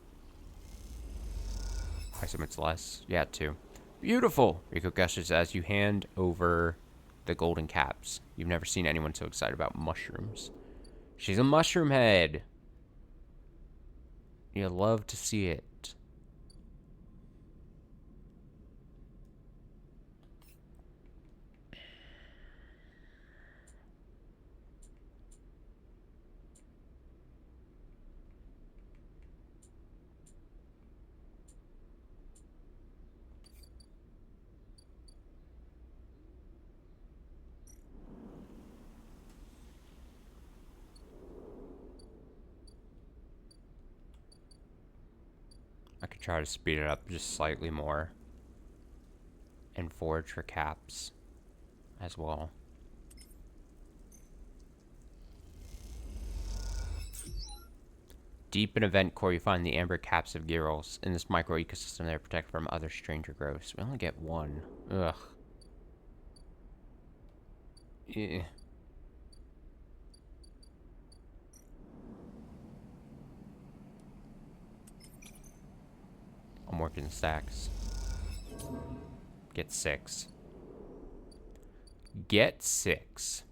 I assume it's less. Yeah, 2. Beautiful! Riko gushes as you hand over the golden caps. You've never seen anyone so excited about mushrooms. She's a mushroom head. You love to see it. I could try to speed it up just slightly more. And forage for caps as well. Deep in Event Core, you find the amber caps of Girals. In this micro-ecosystem, they are protected from other stranger growths. We only get 1. Ugh. Yeah. I'm working stacks. Get 6. Get 6.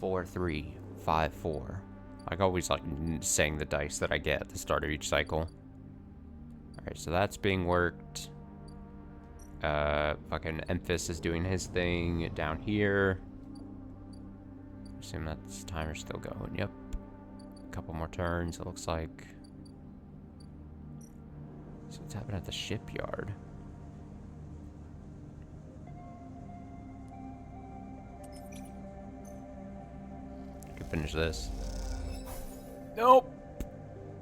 Four, 3, 5, 4. I always like saying the dice that I get at the start of each cycle. Alright, so that's being worked. Fucking Emphis is doing his thing down here. Assume that's timer's still going. Yep. A couple more turns, it looks like. So what's happening at the shipyard? I can finish this. Nope!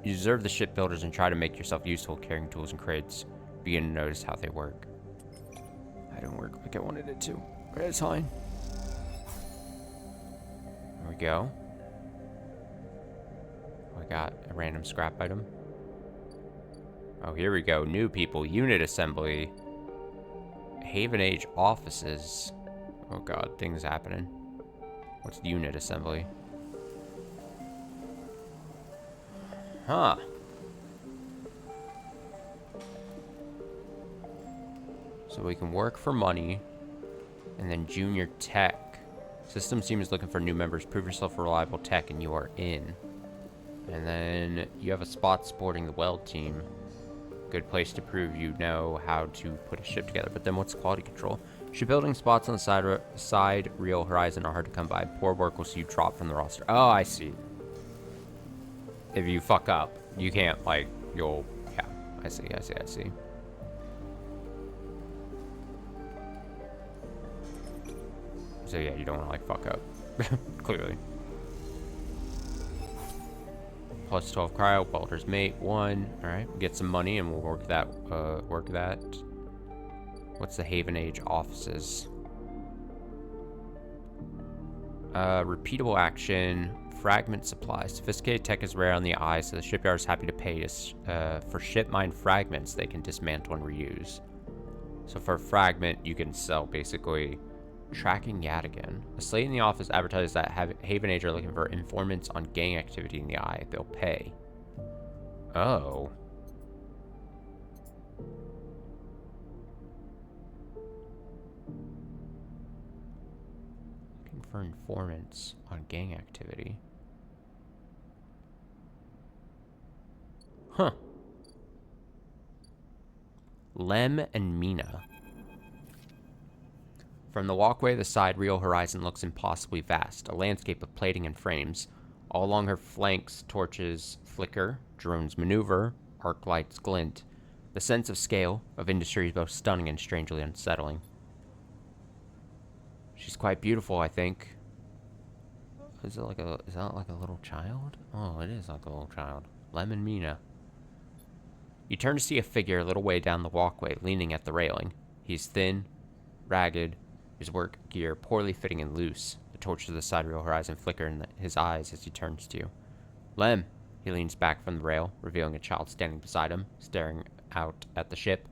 You observe the shipbuilders and try to make yourself useful carrying tools and crates. Begin to notice how they work. I didn't work like I wanted it to. Alright, it's fine. There we go. I got a random scrap item. Oh, here we go. New people. Unit assembly. Haven Age offices. Oh god, things happening. What's unit assembly? Huh. So we can work for money. And then junior tech. System team is looking for new members. Prove yourself a reliable tech and you are in. And then you have a spot sporting the weld team. Good place to prove you know how to put a ship together. But then what's quality control? Shipbuilding spots on the side real horizon are hard to come by. Poor work will see you drop from the roster. Oh, I see. If you fuck up, you can't, like, you'll... Yeah, I see. So yeah, you don't want to, like, fuck up. Clearly. Plus 12 cryo, welder's mate, 1. Alright, get some money and we'll work that, What's the Haven Age offices? Repeatable action, fragment supply. Sophisticated tech is rare on the eye, so the shipyard is happy to pay us, for ship mine fragments they can dismantle and reuse. So for a fragment, you can sell, basically, tracking Yadigan. A slate in the office advertises that Haven Age are looking for informants on gang activity in the eye. They'll pay. Oh. for informants on gang activity. Huh. Lem and Mina. From the walkway, the side real horizon looks impossibly vast, a landscape of plating and frames. All along her flanks, torches flicker, drones maneuver, arc lights glint. The sense of scale of industry is both stunning and strangely unsettling. She's quite beautiful, I think. Is that like a little child? Oh, it is like a little child. Lem and Mina. You turn to see a figure a little way down the walkway, leaning at the railing. He's thin, ragged, his work gear poorly fitting and loose. The torches of the sidereal horizon flicker in his eyes as he turns to you. Lem! He leans back from the rail, revealing a child standing beside him, staring out at the ship.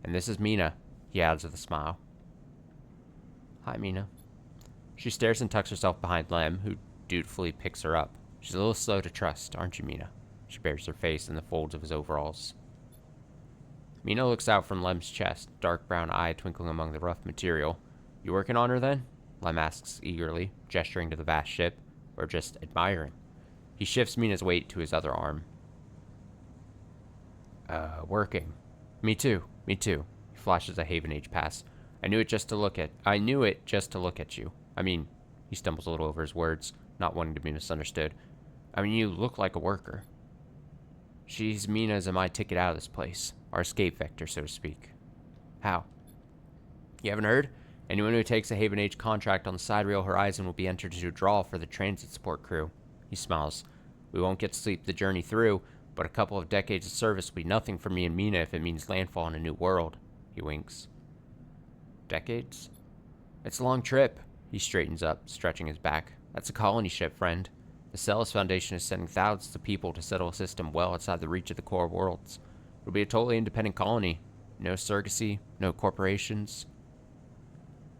And this is Mina, he adds with a smile. Hi, Mina. She stares and tucks herself behind Lem, who dutifully picks her up. She's a little slow to trust, aren't you, Mina? She buries her face in the folds of his overalls. Mina looks out from Lem's chest, dark brown eye twinkling among the rough material. You working on her, then? Lem asks eagerly, gesturing to the vast ship, or just admiring. He shifts Mina's weight to his other arm. Working. Me too. He flashes a Haven Age pass. I knew it just to look at you. I mean, he stumbles a little over his words, not wanting to be misunderstood. I mean, you look like a worker. She's Mina's and my ticket out of this place. Our escape vector, so to speak. How? You haven't heard? Anyone who takes a Haven Age contract on the sidereal horizon will be entered into a draw for the transit support crew. He smiles. We won't get to sleep the journey through, but a couple of decades of service will be nothing for me and Mina if it means landfall in a new world. He winks. Decades? It's a long trip. He straightens up, stretching his back. That's a colony ship, friend. The Celis Foundation is sending thousands of people to settle a system well outside the reach of the core worlds. It'll be a totally independent colony. No surrogacy, no corporations.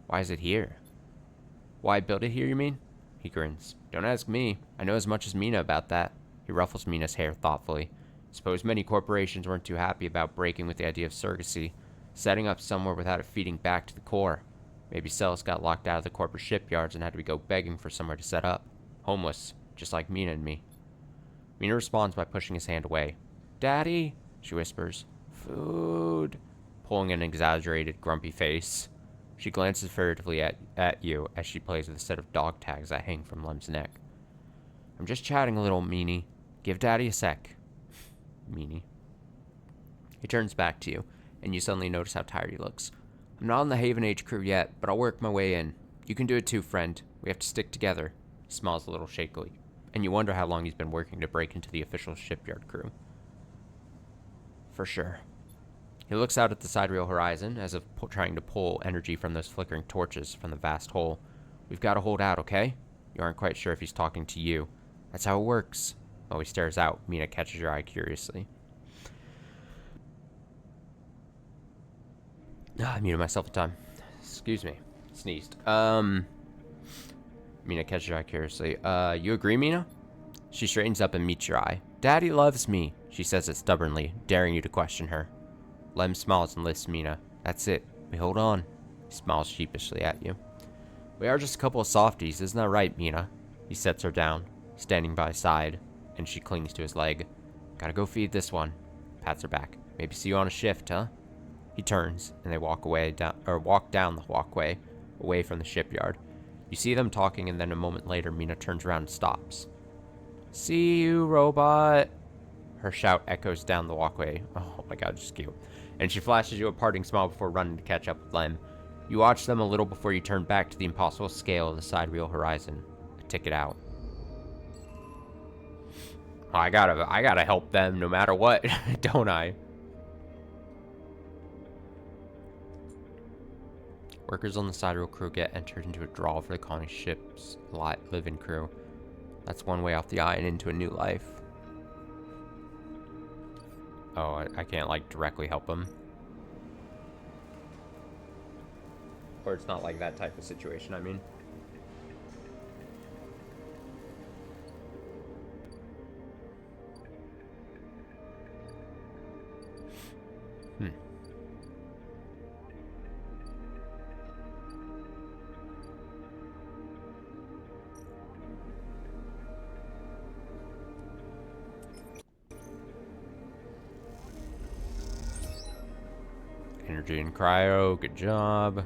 Why is it here? Why build it here, you mean? He grins. Don't ask me. I know as much as Mina about that. He ruffles Mina's hair thoughtfully. Suppose many corporations weren't too happy about breaking with the idea of surrogacy, setting up somewhere without it feeding back to the core. Maybe Celis got locked out of the corporate shipyards and had to go begging for somewhere to set up. Homeless, just like Mina and me. Mina responds by pushing his hand away. Daddy, she whispers. Food. Pulling an exaggerated, grumpy face. She glances furtively at you as she plays with a set of dog tags that hang from Lem's neck. I'm just chatting a little, Meanie. Give Daddy a sec. Meanie. He turns back to you, and you suddenly notice how tired he looks. I'm not on the Haven Age crew yet, but I'll work my way in. You can do it too, friend. We have to stick together. He smiles a little shakily, and you wonder how long he's been working to break into the official shipyard crew. For sure. He looks out at the sidereal horizon, as if trying to pull energy from those flickering torches from the vast hole. We've got to hold out, okay? You aren't quite sure if he's talking to you. That's how it works. While he stares out, Mina catches your eye curiously. I muted myself in time. Excuse me. Sneezed. Mina catches your eye curiously. You agree, Mina? She straightens up and meets your eye. Daddy loves me, she says it stubbornly, daring you to question her. Lem smiles and lifts Mina. That's it. We hold on. He smiles sheepishly at you. We are just a couple of softies, isn't that right, Mina? He sets her down, standing by his side, and she clings to his leg. Gotta go feed this one. Pats her back. Maybe see you on a shift, huh? He turns, and they walk down the walkway, away from the shipyard. You see them talking, and then a moment later, Mina turns around and stops. See you, robot. Her shout echoes down the walkway. Oh my god, just cute. And she flashes you a parting smile before running to catch up with Lem. You watch them a little before you turn back to the impossible scale of the sidereal horizon. A ticket out. I gotta help them no matter what, don't I? Workers on the sidereal crew get entered into a draw for the colony ship's live-in crew. That's one way off the eye and into a new life. Oh, I can't, like, directly help them. Or it's not like that type of situation, I mean. energy and cryo. Good job.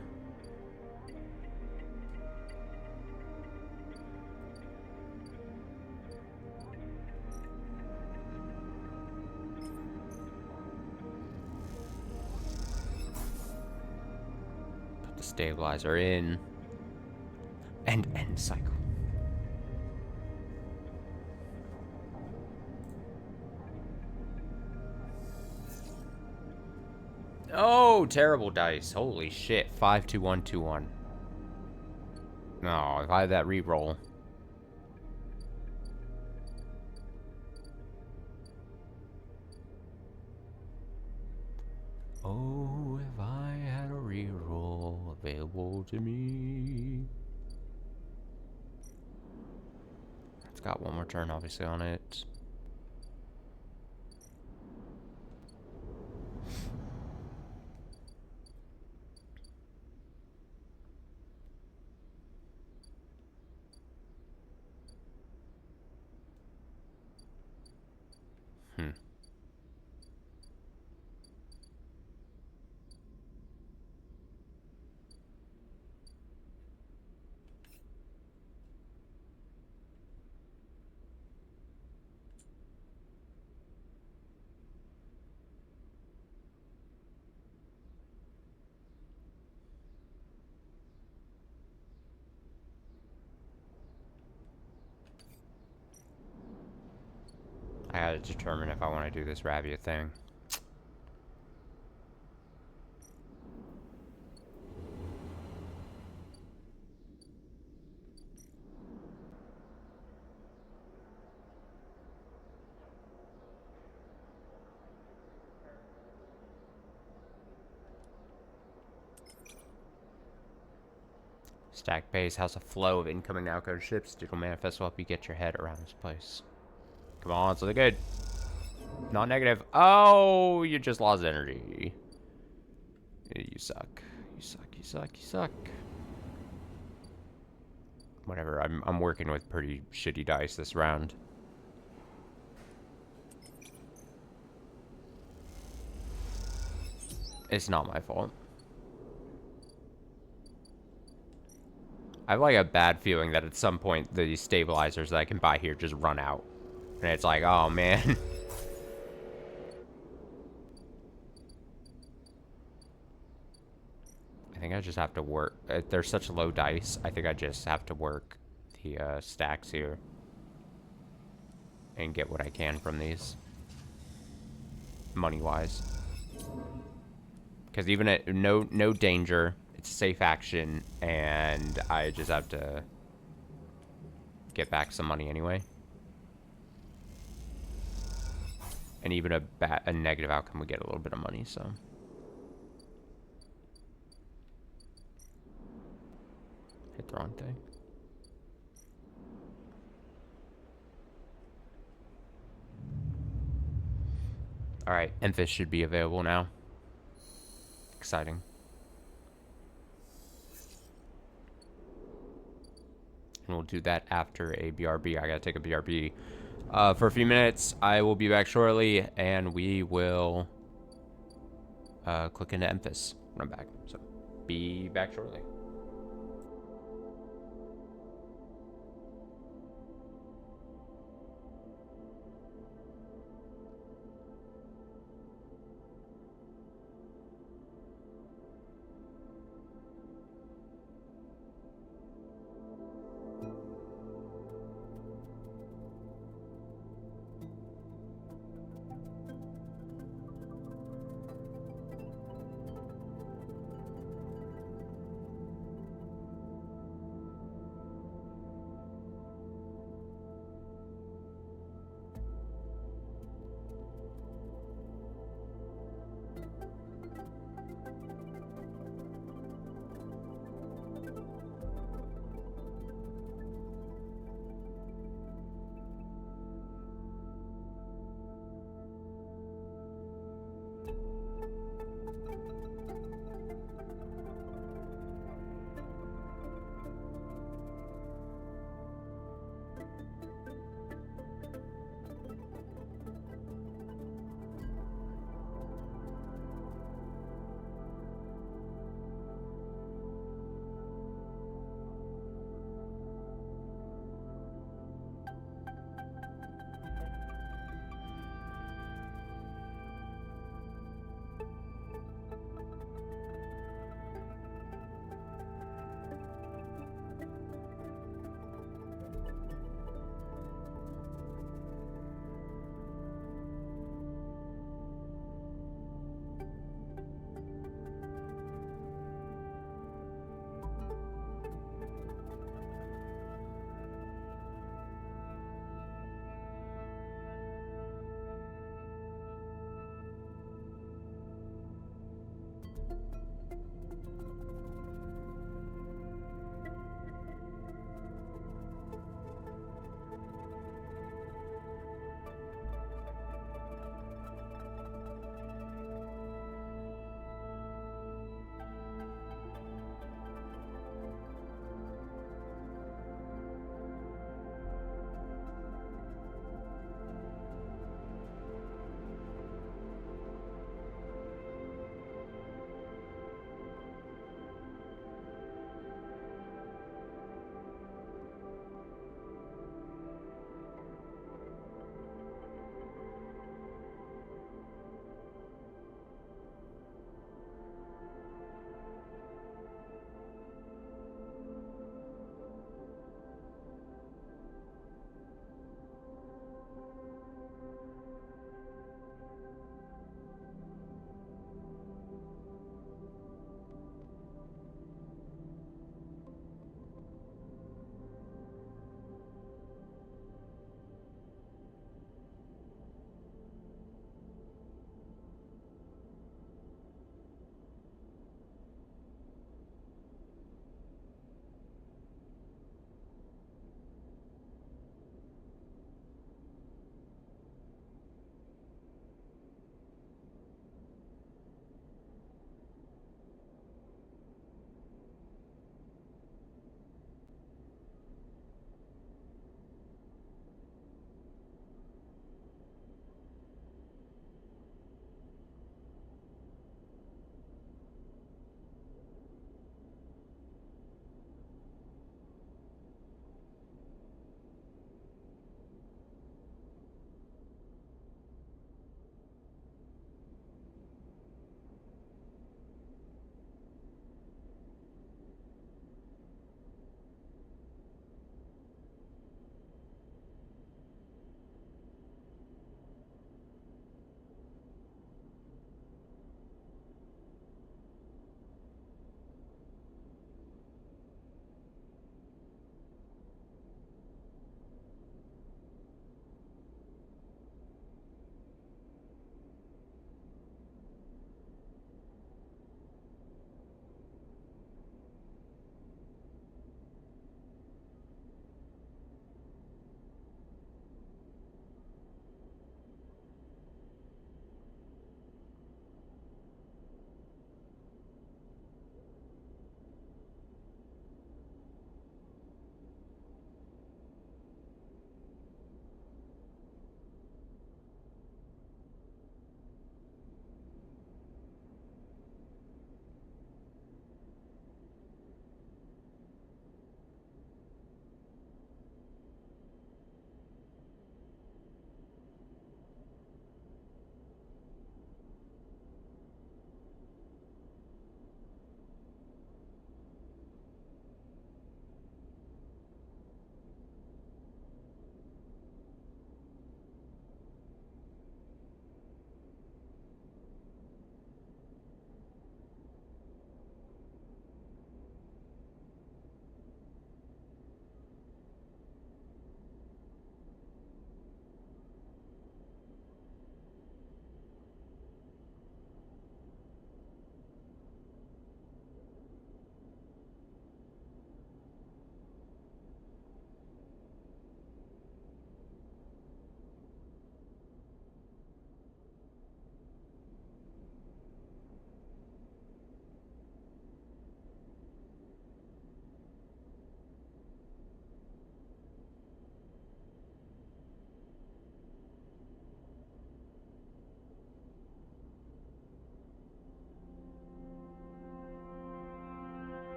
Put the stabilizer in. And end cycle. Oh, terrible dice. Holy shit. 5, 2, 1, 2, 1. No, if I had that re-roll. Oh, if I had a re-roll available to me. It's got one more turn, obviously, on it. I gotta determine if I want to do this Rabia thing. Stack base, House of Flow of incoming and outgoing ships. Digital manifest will help you get your head around this place. Come on, something good. Not negative. Oh, you just lost energy. You suck. You suck. You suck. You suck. Whatever. I'm working with pretty shitty dice this round. It's not my fault. I have like a bad feeling that at some point the stabilizers that I can buy here just run out. And it's like, oh man. I think I just have to work. They're such low dice. I think I just have to work the stacks here. And get what I can from these. Money-wise. Because even at no danger, it's a safe action, and I just have to get back some money anyway. And even a negative outcome would get a little bit of money, so. Hit the wrong thing. Alright, Emphis should be available now. Exciting. And we'll do that after a BRB. I gotta take a BRB for a few minutes. I will be back shortly, and we will click into Emphis when I'm back. So, be back shortly.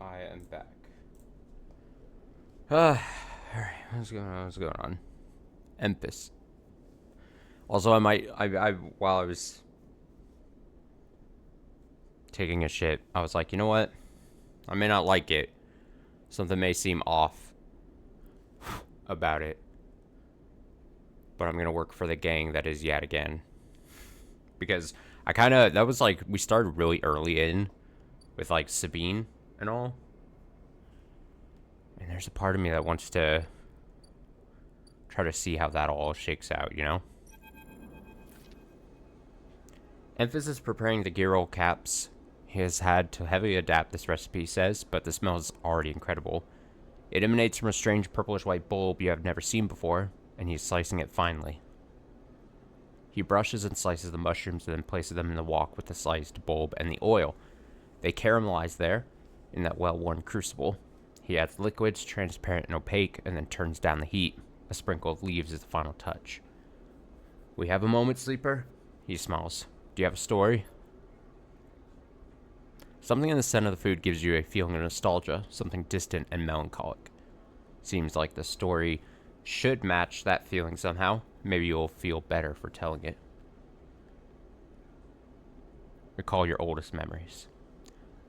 Alright, I am back. Alright, what's going on? Emphis. Also, while I was taking a shit, I was like, you know what? I may not like it. Something may seem off about it. But I'm gonna work for the gang that is yet again. Because that was like, we started really early in with like Sabine and all. And there's a part of me that wants to try to see how that all shakes out, you know? Emphis is preparing the gear roll caps. He has had to heavily adapt, this recipe says, but the smell is already incredible. It emanates from a strange purplish-white bulb you have never seen before, and he's slicing it finely. He brushes and slices the mushrooms and then places them in the wok with the sliced bulb and the oil. They caramelize there, in that well-worn crucible. He adds liquids, transparent and opaque, and then turns down the heat. A sprinkle of leaves is the final touch. We have a moment, Sleeper? He smiles. Do you have a story? Something in the scent of the food gives you a feeling of nostalgia, something distant and melancholic. Seems like the story should match that feeling somehow. Maybe you'll feel better for telling it. Recall your oldest memories.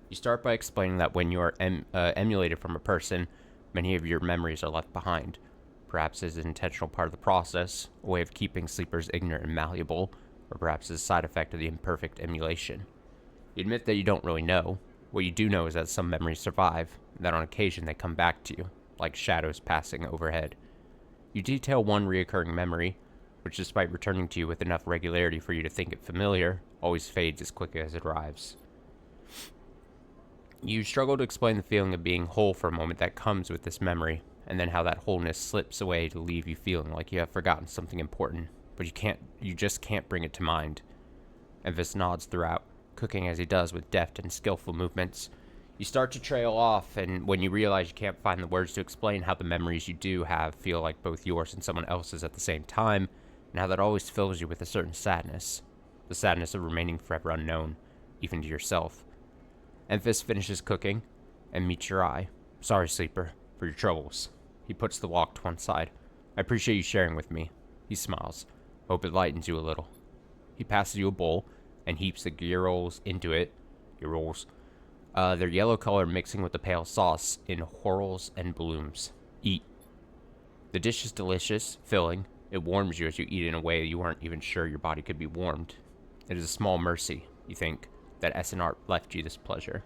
You start by explaining that when you are emulated from a person, many of your memories are left behind. Perhaps as an intentional part of the process, a way of keeping sleepers ignorant and malleable, or perhaps as a side effect of the imperfect emulation. You admit that you don't really know. What you do know is that some memories survive, and that on occasion they come back to you, like shadows passing overhead. You detail one reoccurring memory, which despite returning to you with enough regularity for you to think it familiar, always fades as quickly as it arrives. You struggle to explain the feeling of being whole for a moment that comes with this memory, and then how that wholeness slips away to leave you feeling like you have forgotten something important, but you just can't bring it to mind. Emphis nods throughout, cooking as he does with deft and skillful movements. You start to trail off, and when you realize you can't find the words to explain how the memories you do have feel like both yours and someone else's at the same time, and how that always fills you with a certain sadness. The sadness of remaining forever unknown, even to yourself. Emphis finishes cooking, and meets your eye. Sorry, Sleeper, for your troubles. He puts the wok to one side. I appreciate you sharing with me. He smiles. Hope it lightens you a little. He passes you a bowl, and heaps the gear rolls into it. Gear rolls. Their yellow color mixing with the pale sauce in whorls and blooms. Eat. The dish is delicious, filling. It warms you as you eat in a way you weren't even sure your body could be warmed. It is a small mercy, you think, that SNR left you this pleasure.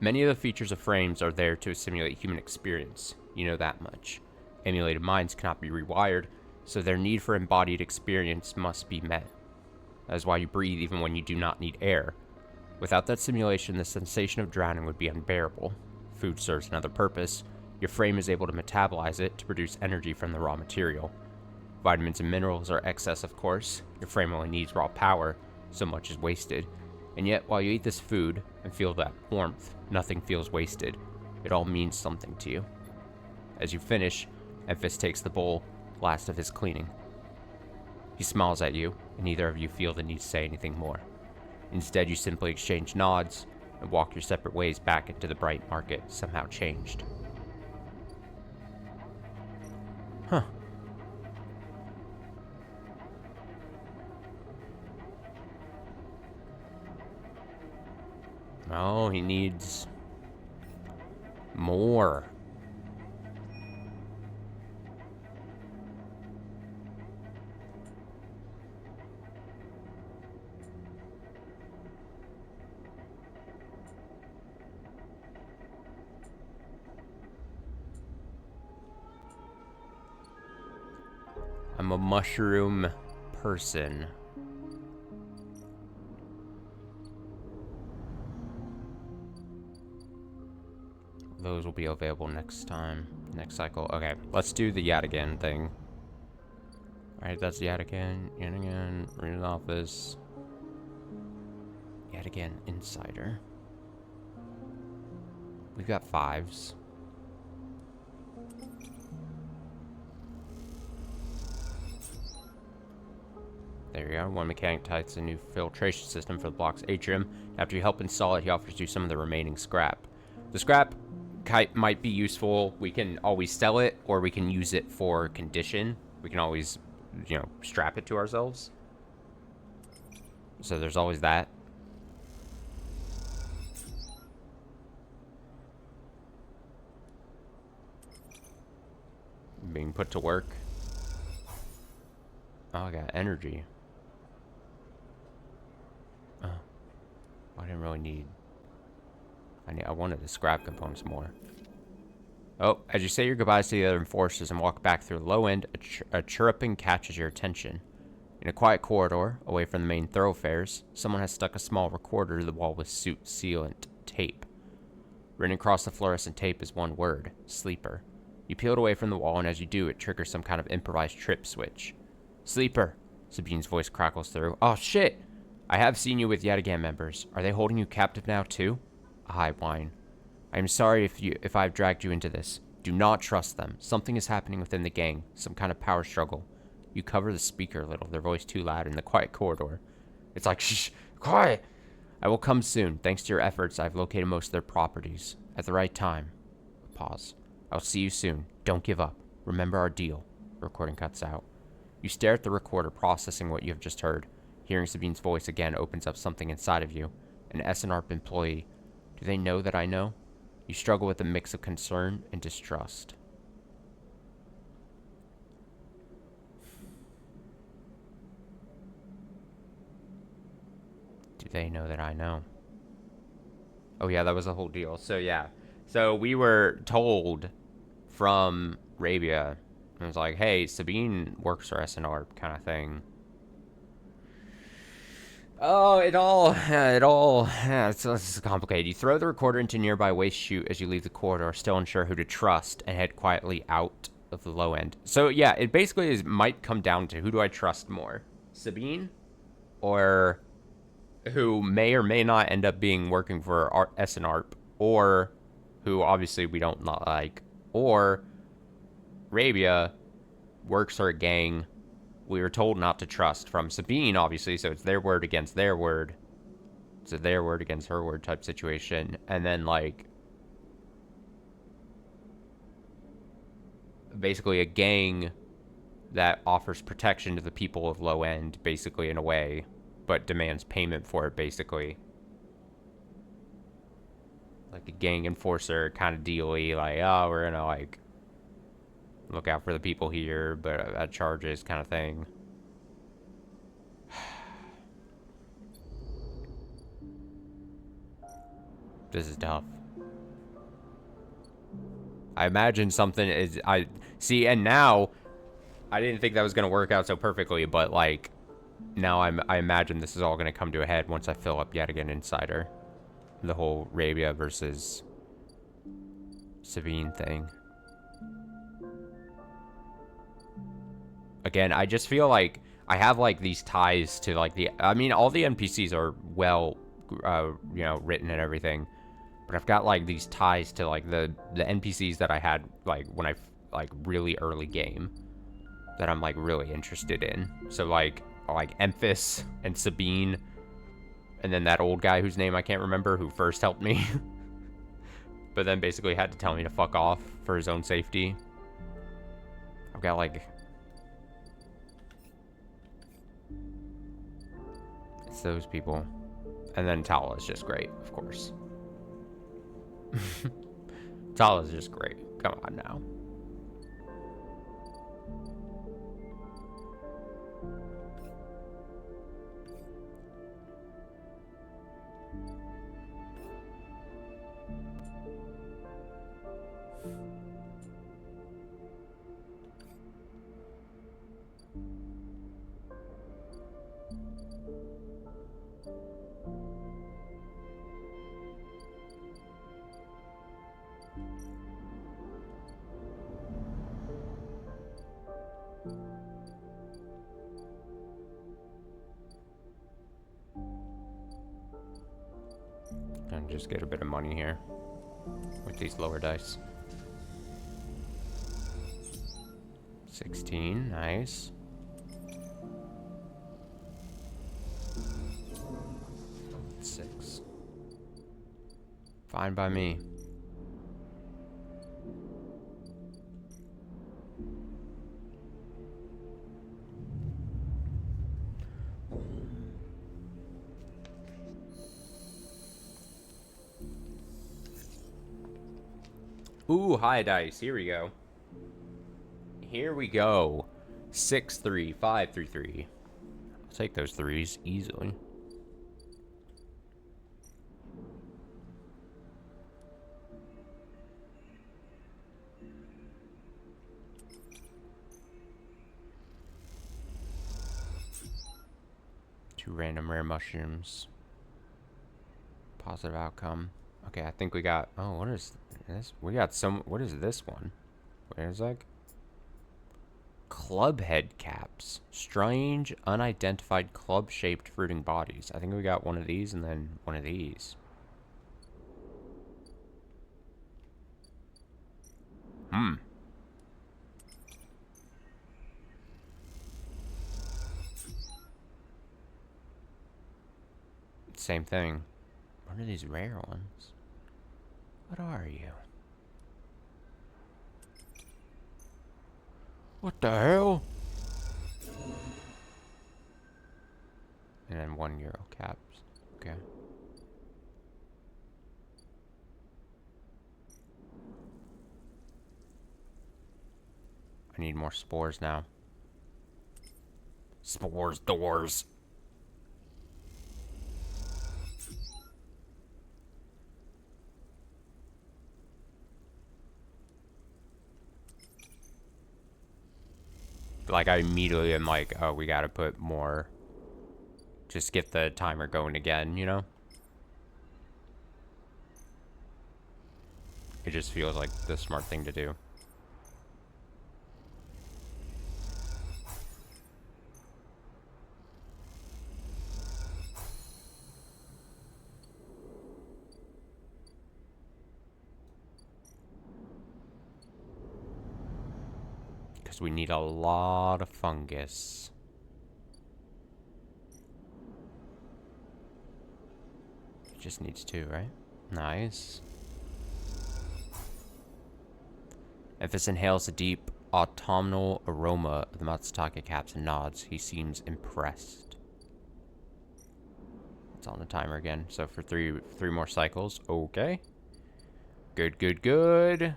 Many of the features of frames are there to simulate human experience. You know that much. Emulated minds cannot be rewired, so their need for embodied experience must be met. That is why you breathe even when you do not need air. Without that simulation, the sensation of drowning would be unbearable. Food serves another purpose. Your frame is able to metabolize it to produce energy from the raw material. Vitamins and minerals are excess, of course. Your frame only needs raw power, so much is wasted. And yet, while you eat this food and feel that warmth, nothing feels wasted. It all means something to you. As you finish, Emphis takes the bowl, last of his cleaning. He smiles at you, and neither of you feel the need to say anything more. Instead, you simply exchange nods and walk your separate ways back into the bright market, somehow changed. Huh. Oh, he needs more. I'm a mushroom person. Those will be available next time. Next cycle. Okay, let's do the yet again thing. Alright, that's yet again. Yet again. Read an office. Yet again. Insider. We've got 5s. There you go. One mechanic types a new filtration system for the block's atrium. After you help install it, he offers you some of the remaining scrap. The scrap might be useful. We can always sell it, or we can use it for condition. We can always, you know, strap it to ourselves. So there's always that. Being put to work. Oh, I got energy. Oh, I didn't really need. I wanted the scrap components more. Oh, as you say your goodbyes to the other enforcers and walk back through the low end, a chirruping catches your attention. In a quiet corridor, away from the main thoroughfares, someone has stuck a small recorder to the wall with suit sealant tape. Written across the fluorescent tape is one word: sleeper. You peel it away from the wall, and as you do, it triggers some kind of improvised trip switch. Sleeper, Sabine's voice crackles through. Oh shit! I have seen you with Yatagam members. Are they holding you captive now too? I whine. I am sorry if I've dragged you into this. Do not trust them. Something is happening within the gang. Some kind of power struggle. You cover the speaker a little, their voice too loud in the quiet corridor. It's like, shh, quiet! I will come soon. Thanks to your efforts, I've located most of their properties. At the right time. Pause. I'll see you soon. Don't give up. Remember our deal. The recording cuts out. You stare at the recorder, processing what you have just heard. Hearing Sabine's voice again opens up something inside of you. An SNRP employee. Do they know that I know? You struggle with a mix of concern and distrust. Do they know that I know? Oh yeah, that was the whole deal. So yeah. So we were told from Rabia, it was like, hey, Sabine works for SNR kind of thing. Oh, it's complicated. You throw the recorder into a nearby waste chute as you leave the corridor, still unsure who to trust, and head quietly out of the low end. So yeah, it basically might come down to, who do I trust more? Sabine? Or who may or may not end up being working for SNRP, or who obviously we don't not like, or Rabia works for a gang we were told not to trust from Sabine, obviously, so it's their word against their word. It's a their word against her word type situation. And then, like, basically a gang that offers protection to the people of low end, basically, in a way, but demands payment for it, basically. Like a gang enforcer kind of dealy, like, oh, we're gonna, like, look out for the people here, but at charges kind of thing. This is tough. I imagine something is... I see, and now... I didn't think that was going to work out so perfectly, but, like... Now I imagine this is all going to come to a head once I fill up yet again Insider. The whole Rabia versus... Sabine thing. Again, I just feel like I have, like, these ties to, like, the... I mean, all the NPCs are well, you know, written and everything. But I've got, like, these ties to, like, the NPCs that I had, like, when I, like, really early game. That I'm, like, really interested in. So, like Emphis and Sabine. And then that old guy whose name I can't remember, who first helped me. But then basically had to tell me to fuck off for his own safety. I've got, like... It's those people. And then Tala is just great, of course. Tala is just great. Come on now. And just get a bit of money here with these lower dice. 16, nice. Fine by me. Ooh, high dice. Here we go. Here we go. 6, 3, 5, 3, 3. I'll take those threes easily. Two random rare mushrooms. Positive outcome. Okay, I think we got... Oh, what is this? We got some... What is this one? Where is that? Club head caps. Strange, unidentified club-shaped fruiting bodies. I think we got one of these and then one of these. Same thing. What are these rare ones? What are you? What the hell? And then €1 caps. Okay. I need more spores now. Spores doors. Like, I immediately am like, oh, we gotta put more. Just get the timer going again, you know? It just feels like the smart thing to do. Because we need a lot of fungus. It just needs 2, right? Nice. Emphis inhales the deep autumnal aroma of the Matsutake caps and nods. He seems impressed. It's on the timer again. So for three more cycles. Okay. Good, good, good.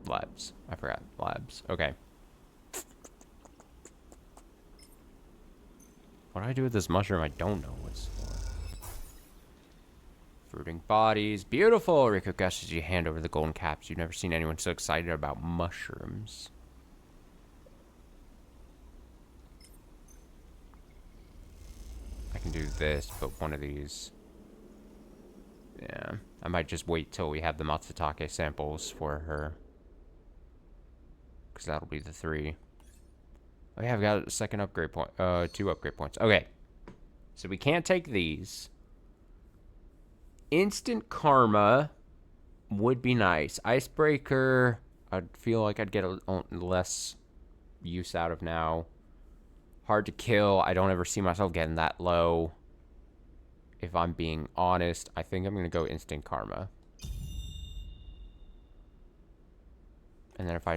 Labs. I forgot. Labs. Okay. What do I do with this mushroom? I don't know what's for. Fruiting bodies. Beautiful! Rico gushes you hand over the golden caps. You've never seen anyone so excited about mushrooms. I can do this, but one of these. Yeah. I might just wait till we have the Matsutake samples for her. Because that'll be the 3. Oh yeah, I've got a second upgrade point. 2 upgrade points. Okay. So we can't take these. Instant karma would be nice. Icebreaker, I'd feel like I'd get a less use out of now. Hard to kill. I don't ever see myself getting that low. If I'm being honest, I think I'm going to go instant karma. And then if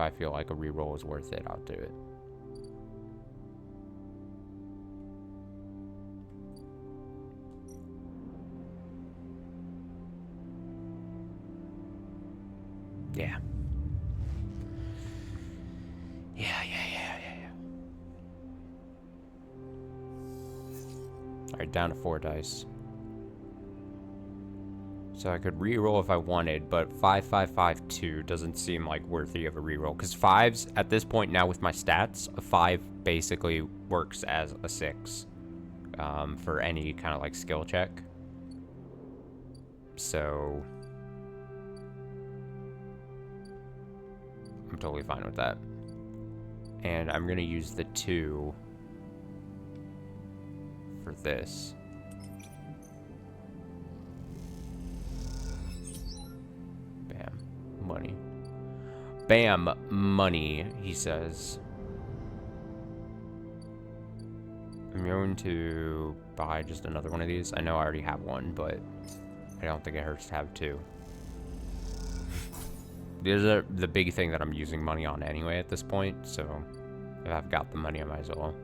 I feel like a reroll is worth it, I'll do it. Yeah. Yeah. Alright, down to 4 dice. So I could reroll if I wanted, but 5, 5, 5, 2 doesn't seem like worthy of a reroll. Because 5s, at this point now with my stats, a 5 basically works as a 6 for any kind of like skill check. So I'm totally fine with that. And I'm going to use the 2 for this. Bam. Money. Bam, money, he says. I'm going to buy just another one of these. I know I already have one, but I don't think it hurts to have two. These are the big thing that I'm using money on anyway at this point, so if I've got the money, I might as well.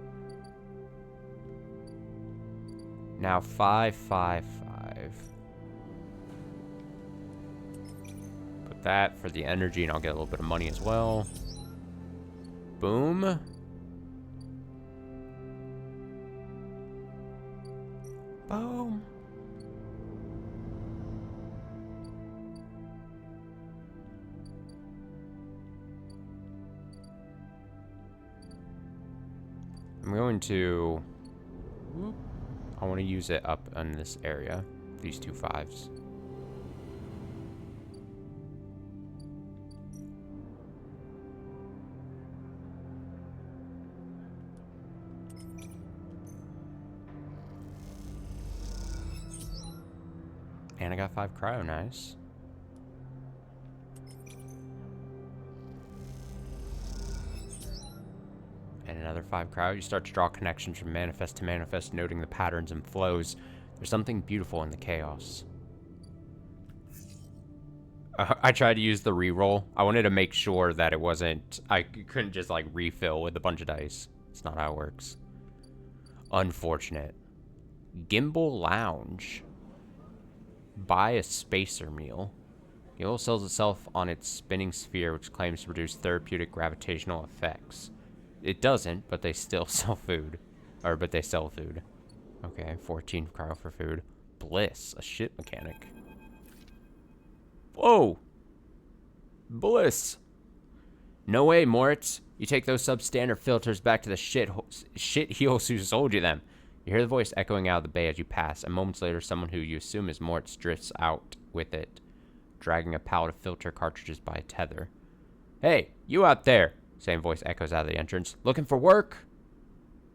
Now 555. Put that for the energy, and I'll get a little bit of money as well. Boom. Boom. I'm going to... I want to use it up in this area. These 2 5s. And I got 5 cryo, nice. And another 5 cryo. You start to draw connections from manifest to manifest, noting the patterns and flows. There's something beautiful in the chaos. I tried to use the reroll. I wanted to make sure that it wasn't... I couldn't just, like, refill with a bunch of dice. It's not how it works. Unfortunate. Gimbal Lounge. Buy a spacer meal. Gimbal sells itself on its spinning sphere, which claims to produce therapeutic gravitational effects. It doesn't, but they still sell food. But they sell food. Okay, 14 cryo for food. Bliss, a shit mechanic. Whoa! Bliss! No way, Moritz. You take those substandard filters back to the shit heels who sold you them. You hear the voice echoing out of the bay as you pass, and moments later, someone who you assume is Moritz drifts out with it, dragging a pallet of filter cartridges by a tether. Hey, you out there! Same voice echoes out of the entrance. Looking for work?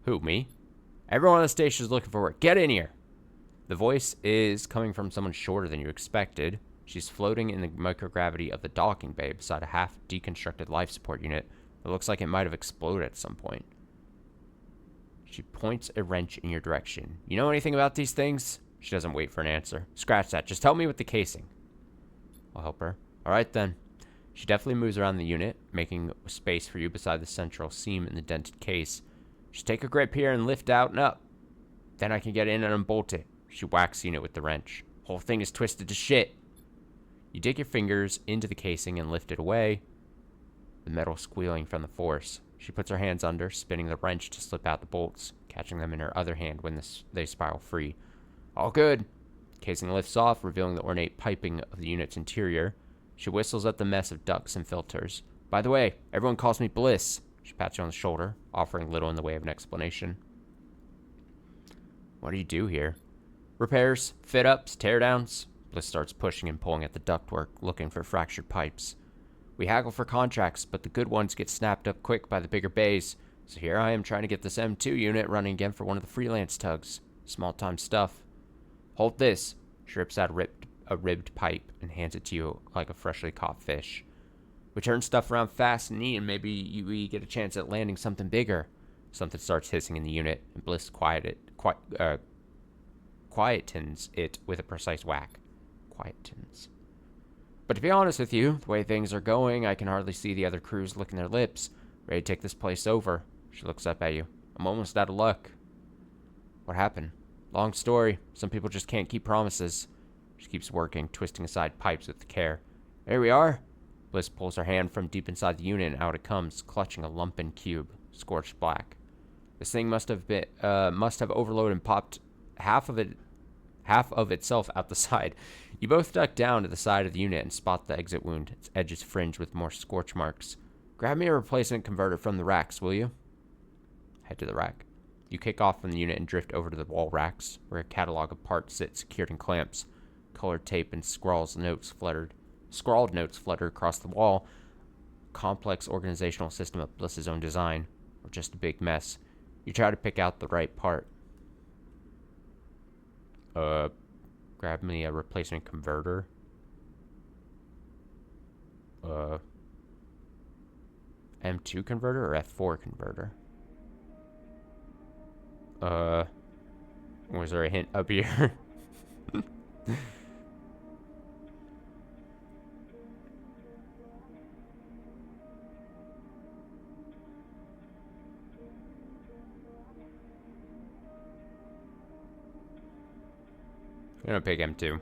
Who, me? Everyone on the station is looking for work. Get in here! The voice is coming from someone shorter than you expected. She's floating in the microgravity of the docking bay beside a half-deconstructed life support unit that looks like it might have exploded at some point. She points a wrench in your direction. You know anything about these things? She doesn't wait for an answer. Scratch that. Just help me with the casing. I'll help her. All right, then. She definitely moves around the unit, making space for you beside the central seam in the dented case. Just take a grip here and lift out and up. Then I can get in and unbolt it. She whacks the unit with the wrench. Whole thing is twisted to shit. You dig your fingers into the casing and lift it away, the metal squealing from the force. She puts her hands under, spinning the wrench to slip out the bolts, catching them in her other hand when they spiral free. All good. Casing lifts off, revealing the ornate piping of the unit's interior. She whistles at the mess of ducts and filters. By the way, everyone calls me Bliss. She pats you on the shoulder, offering little in the way of an explanation. What do you do here? Repairs, fit-ups, tear-downs. Bliss starts pushing and pulling at the ductwork, looking for fractured pipes. We haggle for contracts, but the good ones get snapped up quick by the bigger bays. So here I am trying to get this M2 unit running again for one of the freelance tugs. Small-time stuff. Hold this. She rips out a ribbed pipe and hands it to you like a freshly caught fish. We turn stuff around fast and neat, and maybe we get a chance at landing something bigger. Something starts hissing in the unit, and Bliss quietens it with a precise whack. Quietens. But to be honest with you, the way things are going, I can hardly see the other crews licking their lips, ready to take this place over. She looks up at you. I'm almost out of luck. What happened? Long story. Some people just can't keep promises. She keeps working, twisting aside pipes with care. There we are. Bliss pulls her hand from deep inside the unit, and out it comes, clutching a lumpen cube, scorched black. This thing must have overloaded and popped half of itself out the side. You both duck down to the side of the unit and spot the exit wound, its edges fringed with more scorch marks. Grab me a replacement converter from the racks, will you? Head to the rack. You kick off from the unit and drift over to the wall racks, where a catalog of parts sit secured in clamps. Colored tape and scrawled notes flutter across the wall. Complex organizational system of Bliss's own design, or just a big mess. You try to pick out the right part. Grab me a replacement converter. M2 converter or F4 converter? Was there a hint up here? I'm gonna pick M2.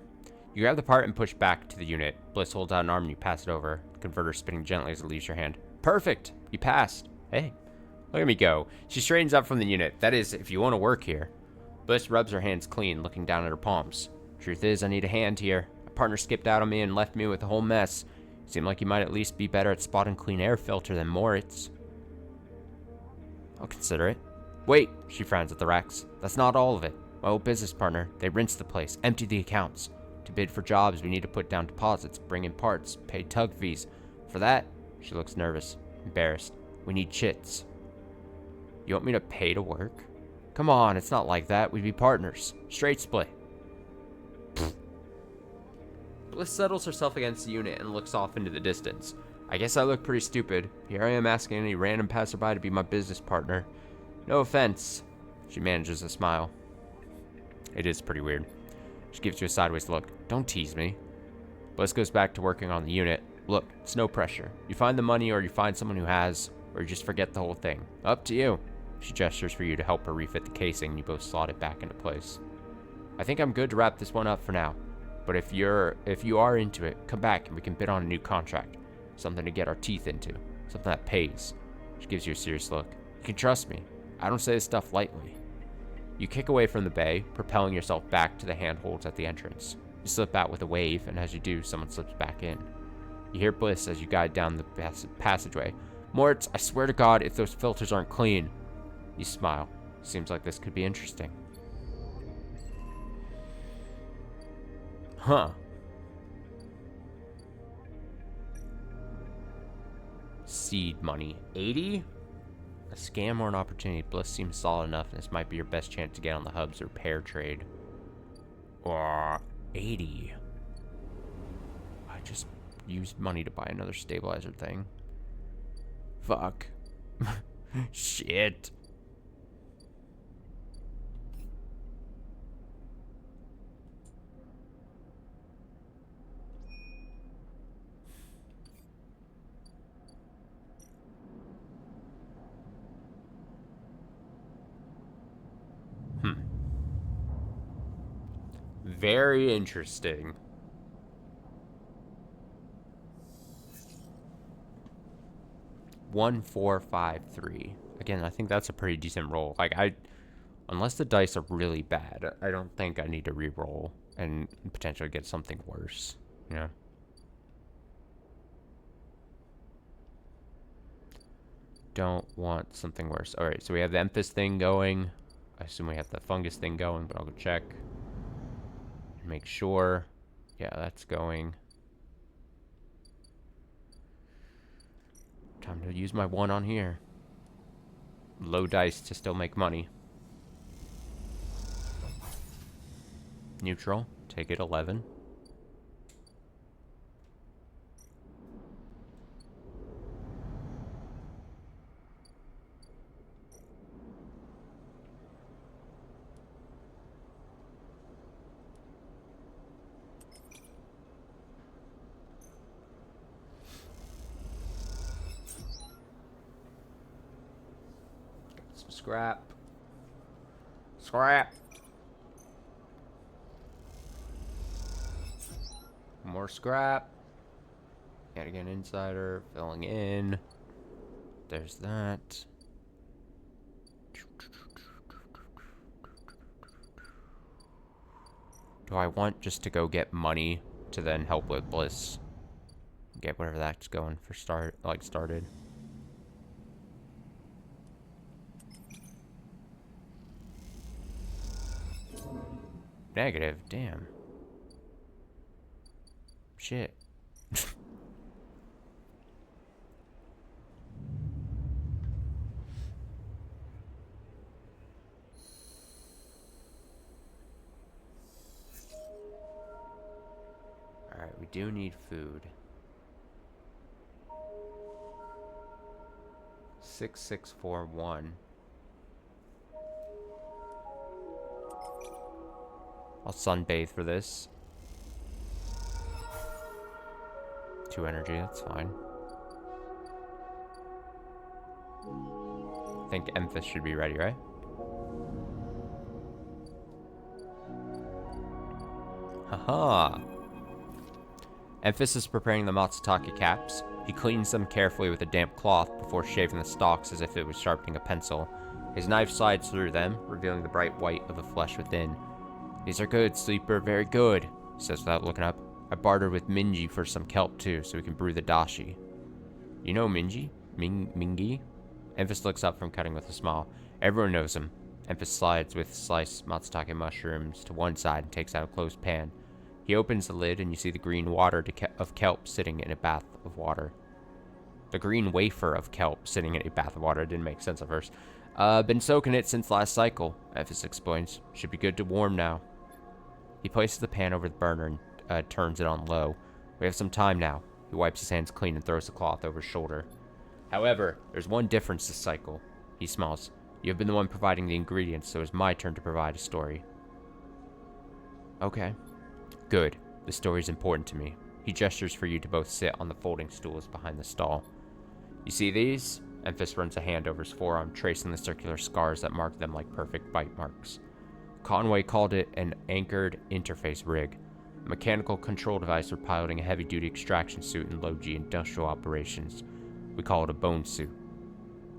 You grab the part and push back to the unit. Bliss holds out an arm and you pass it over. The converter spinning gently as it leaves your hand. Perfect! You passed. Hey, look at me go. She straightens up from the unit. That is, if you want to work here. Bliss rubs her hands clean, looking down at her palms. Truth is, I need a hand here. My partner skipped out on me and left me with a whole mess. Seemed like you might at least be better at spotting clean air filter than Moritz. I'll consider it. Wait, she frowns at the racks. That's not all of it. My old business partner, they rinse the place, empty the accounts. To bid for jobs, we need to put down deposits, bring in parts, pay tug fees. For that, she looks nervous, embarrassed. We need chits. You want me to pay to work? Come on, it's not like that. We'd be partners. Straight split. Bliss settles herself against the unit and looks off into the distance. I guess I look pretty stupid. Here I am asking any random passerby to be my business partner. No offense. She manages a smile. It is pretty weird. She gives you a sideways look. Don't tease me. Bliss goes back to working on the unit. Look, it's no pressure. You find the money or you find someone who has, or you just forget the whole thing. Up to you. She gestures for you to help her refit the casing and you both slot it back into place. I think I'm good to wrap this one up for now. But if you are into it, come back and we can bid on a new contract. Something to get our teeth into. Something that pays. She gives you a serious look. You can trust me. I don't say this stuff lightly. You kick away from the bay, propelling yourself back to the handholds at the entrance. You slip out with a wave, and as you do, someone slips back in. You hear Bliss as you guide down the passageway. Moritz, I swear to God, if those filters aren't clean. You smile. Seems like this could be interesting. Huh. Seed money. 80? A scam or an opportunity. Bliss seems solid enough, and this might be your best chance to get on the hub's repair trade. Or 80. I just used money to buy another stabilizer thing. Fuck. Shit. Very interesting. One, 4, 5, 3. Again, I think that's a pretty decent roll. Like, unless the dice are really bad, I don't think I need to re-roll and potentially get something worse. You know? Don't want something worse. All right, so we have the Emphis thing going. I assume we have the fungus thing going, but I'll go check. Make sure. Yeah, that's going. Time to use my 1 on here. Low dice to still make money. Neutral. Take it 11. Some scrap. Scrap. More scrap. Gotta get an insider. Filling in. There's that. Do I want just to go get money to then help with Bliss? Get whatever that's going for started. Negative, damn. Shit. Alright, we do need food. 6641. I'll sunbathe for this. 2 energy, that's fine. I think Emphis should be ready, right? Haha. Emphis is preparing the Matsutake caps. He cleans them carefully with a damp cloth before shaving the stalks as if it was sharpening a pencil. His knife slides through them, revealing the bright white of the flesh within. "These are good, Sleeper, very good," he says without looking up. "I bartered with Minji for some kelp too, so we can brew the dashi." "You know Minji? Mingi?" Emphis looks up from cutting with a smile. "Everyone knows him." Emphis slides with sliced matsutake mushrooms to one side and takes out a closed pan. He opens the lid and you see the green water of kelp sitting in a bath of water. The green wafer of kelp sitting in a bath of water didn't make sense at first. Been soaking it since last cycle," Emphis explains. "Should be good to warm now." He places the pan over the burner and turns it on low. "We have some time now." He wipes his hands clean and throws the cloth over his shoulder. "However, there's one difference this cycle." He smiles. "You have been the one providing the ingredients, so it's my turn to provide a story." "Okay." "Good. The story's important to me." He gestures for you to both sit on the folding stools behind the stall. "You see these?" Emphis runs a hand over his forearm, tracing the circular scars that mark them like perfect bite marks. Conway called it an anchored interface rig, a mechanical control device for piloting a heavy-duty extraction suit in low-G industrial operations. We call it a bone suit.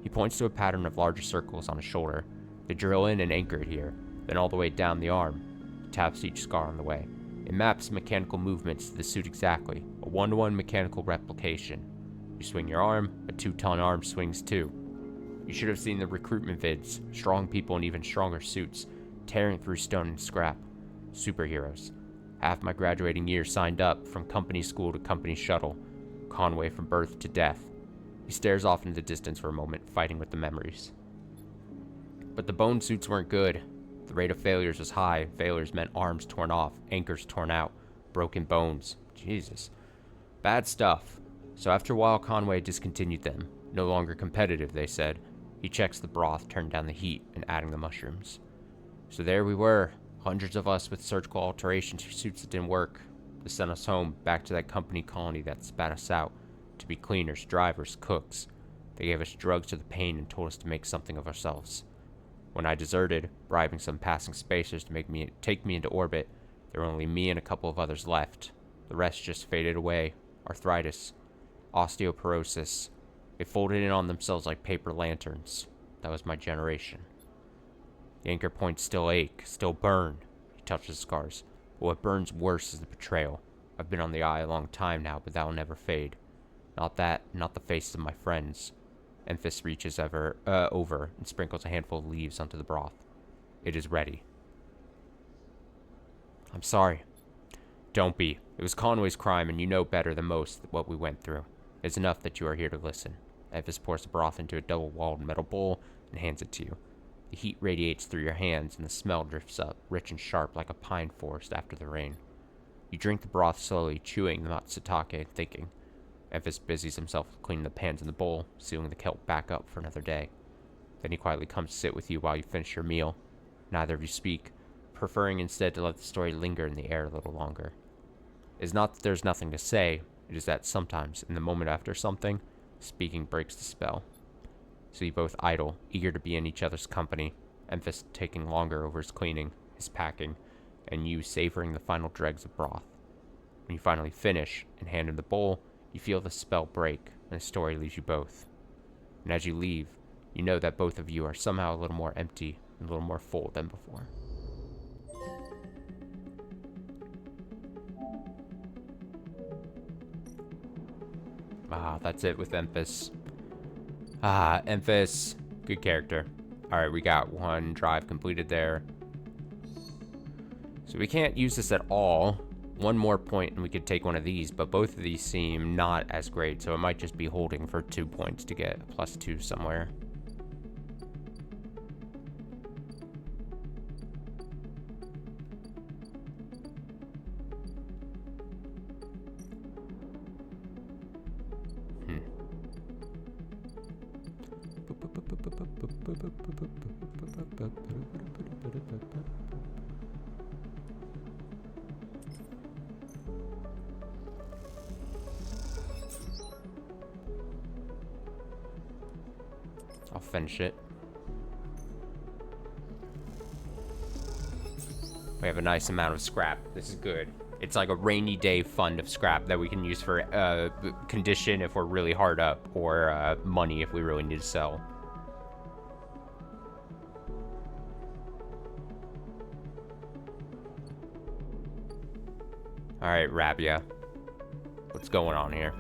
He points to a pattern of larger circles on his shoulder. They drill in and anchor it here, then all the way down the arm. He taps each scar on the way. It maps mechanical movements to the suit exactly, a 1-to-1 mechanical replication. You swing your arm, a 2-ton arm swings too. You should have seen the recruitment vids, strong people in even stronger suits, tearing through stone and scrap. Superheroes. Half my graduating year signed up, from company school to company shuttle. Conway from birth to death. He stares off into the distance for a moment, fighting with the memories. But the bone suits weren't good. The rate of failures was high. Failures meant arms torn off, anchors torn out, broken bones. Jesus. Bad stuff. So after a while, Conway discontinued them. No longer competitive, they said. He checks the broth, turned down the heat, and adding the mushrooms. So there we were, hundreds of us with surgical alterations for suits that didn't work. They sent us home, back to that company colony that spat us out, to be cleaners, drivers, cooks. They gave us drugs to the pain and told us to make something of ourselves. When I deserted, bribing some passing spacers to take me into orbit, there were only me and a couple of others left. The rest just faded away. Arthritis. Osteoporosis. They folded in on themselves like paper lanterns. That was my generation. The anchor points still ache, still burn. He touches the scars. But what burns worse is the betrayal. I've been on the eye a long time now, but that will never fade. Not that, not the faces of my friends. Emphis reaches over and sprinkles a handful of leaves onto the broth. It is ready. I'm sorry. Don't be. It was Conway's crime, and you know better than most what we went through. It's enough that you are here to listen. Emphis pours the broth into a double-walled metal bowl and hands it to you. The heat radiates through your hands, and the smell drifts up, rich and sharp like a pine forest after the rain. You drink the broth slowly, chewing the matsutake and thinking. Emphis busies himself cleaning the pans in the bowl, sealing the kelp back up for another day. Then he quietly comes to sit with you while you finish your meal. Neither of you speak, preferring instead to let the story linger in the air a little longer. It is not that there's nothing to say, it is that sometimes, in the moment after something, speaking breaks the spell. So you both idle, eager to be in each other's company, Emphis taking longer over his cleaning, his packing, and you savoring the final dregs of broth. When you finally finish and hand him the bowl, you feel the spell break, and the story leaves you both. And as you leave, you know that both of you are somehow a little more empty and a little more full than before. That's it with Emphis. Emphis. Good character. Alright, we got one drive completed there. So we can't use this at all. One more point and we could take one of these, but both of these seem not as great, so it might just be holding for 2 points to get a +2 somewhere. I'll finish it. We have a nice amount of scrap. This is good. It's like a rainy day fund of scrap that we can use for condition if we're really hard up, or money if we really need to sell. Alright, Rabia. What's going on here?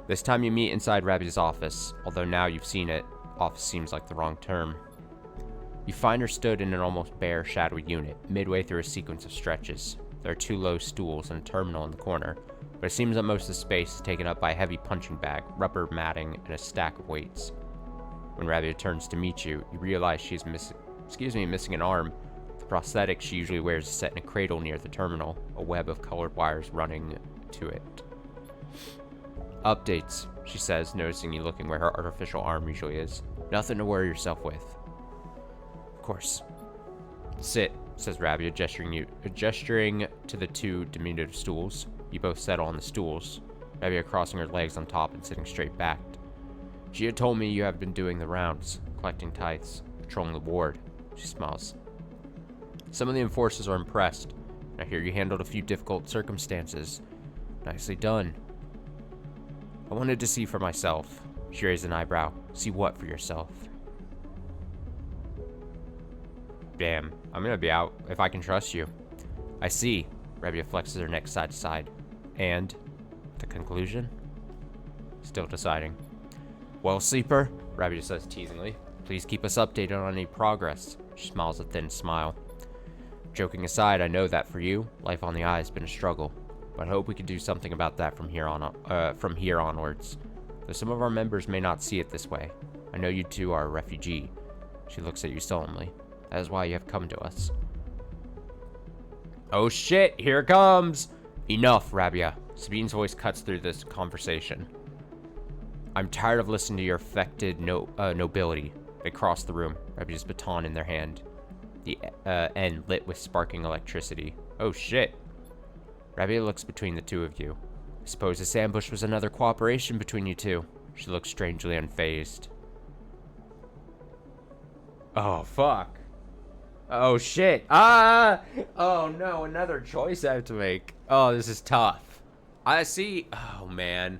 This time you meet inside Rabia's office, although now you've seen it, office seems like the wrong term. You find her stood in an almost bare, shadowy unit, midway through a sequence of stretches. There are 2 low stools and a terminal in the corner, but it seems that most of the space is taken up by a heavy punching bag, rubber matting, and a stack of weights. When Rabia turns to meet you, you realize she's missing an arm. The prosthetic she usually wears is set in a cradle near the terminal, a web of colored wires running to it. Updates, she says, noticing you looking where her artificial arm usually is. Nothing to worry yourself with. Of course. Sit, says Rabia, gesturing to the 2 diminutive stools. You both settle on the stools, Rabia crossing her legs on top and sitting straight back. She had told me you have been doing the rounds, collecting tithes, patrolling the ward. She smiles. Some of the enforcers are impressed. I hear you handled a few difficult circumstances. Nicely done. I wanted to see for myself. She raised an eyebrow. See what for yourself? Damn, I'm gonna be out if I can trust you. I see. Rabia flexes her neck side to side. And the conclusion? Still deciding. Well, sleeper, Rabia says teasingly. Please keep us updated on any progress. She smiles a thin smile. Joking aside, I know that for you, life on the eye has been a struggle. But I hope we can do something about that from here onwards. Though some of our members may not see it this way. I know you two are a refugee. She looks at you solemnly. That is why you have come to us. Oh shit, here it comes! Enough, Rabia. Sabine's voice cuts through this conversation. I'm tired of listening to your affected nobility. They cross the room, Rabia's baton in their hand. The end lit with sparking electricity. Oh shit. Rabia looks between the 2 of you. I suppose this ambush was another cooperation between you 2. She looks strangely unfazed. Oh, fuck. Oh, shit. Ah! Oh, no, another choice I have to make. Oh, this is tough. I see. Oh, man.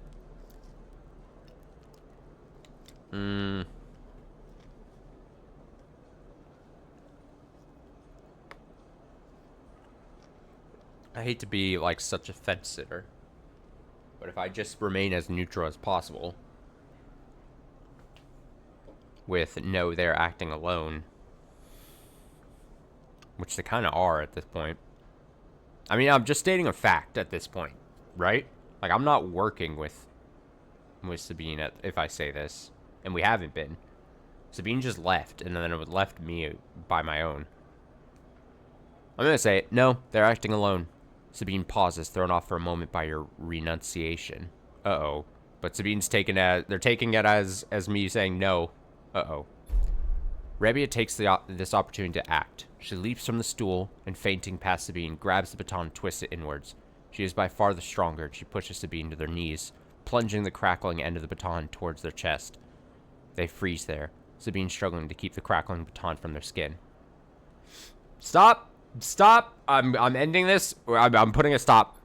I hate to be like such a fence sitter, but if I just remain as neutral as possible, with no, they're acting alone, which they kind of are at this point. I mean, I'm just stating a fact at this point, right? Like, I'm not working with Sabine if I say this, and we haven't been. Sabine just left, and then it left me by my own. I'm gonna say it. No, they're acting alone. Sabine pauses, thrown off for a moment by your renunciation. Uh-oh. But Sabine's taking it as me saying no. Uh-oh. Rabia takes this opportunity to act. She leaps from the stool and, fainting past Sabine, grabs the baton and twists it inwards. She is by far the stronger, and she pushes Sabine to their knees, plunging the crackling end of the baton towards their chest. They freeze there, Sabine struggling to keep the crackling baton from their skin. Stop! Stop! I'm ending this. I'm putting a stop.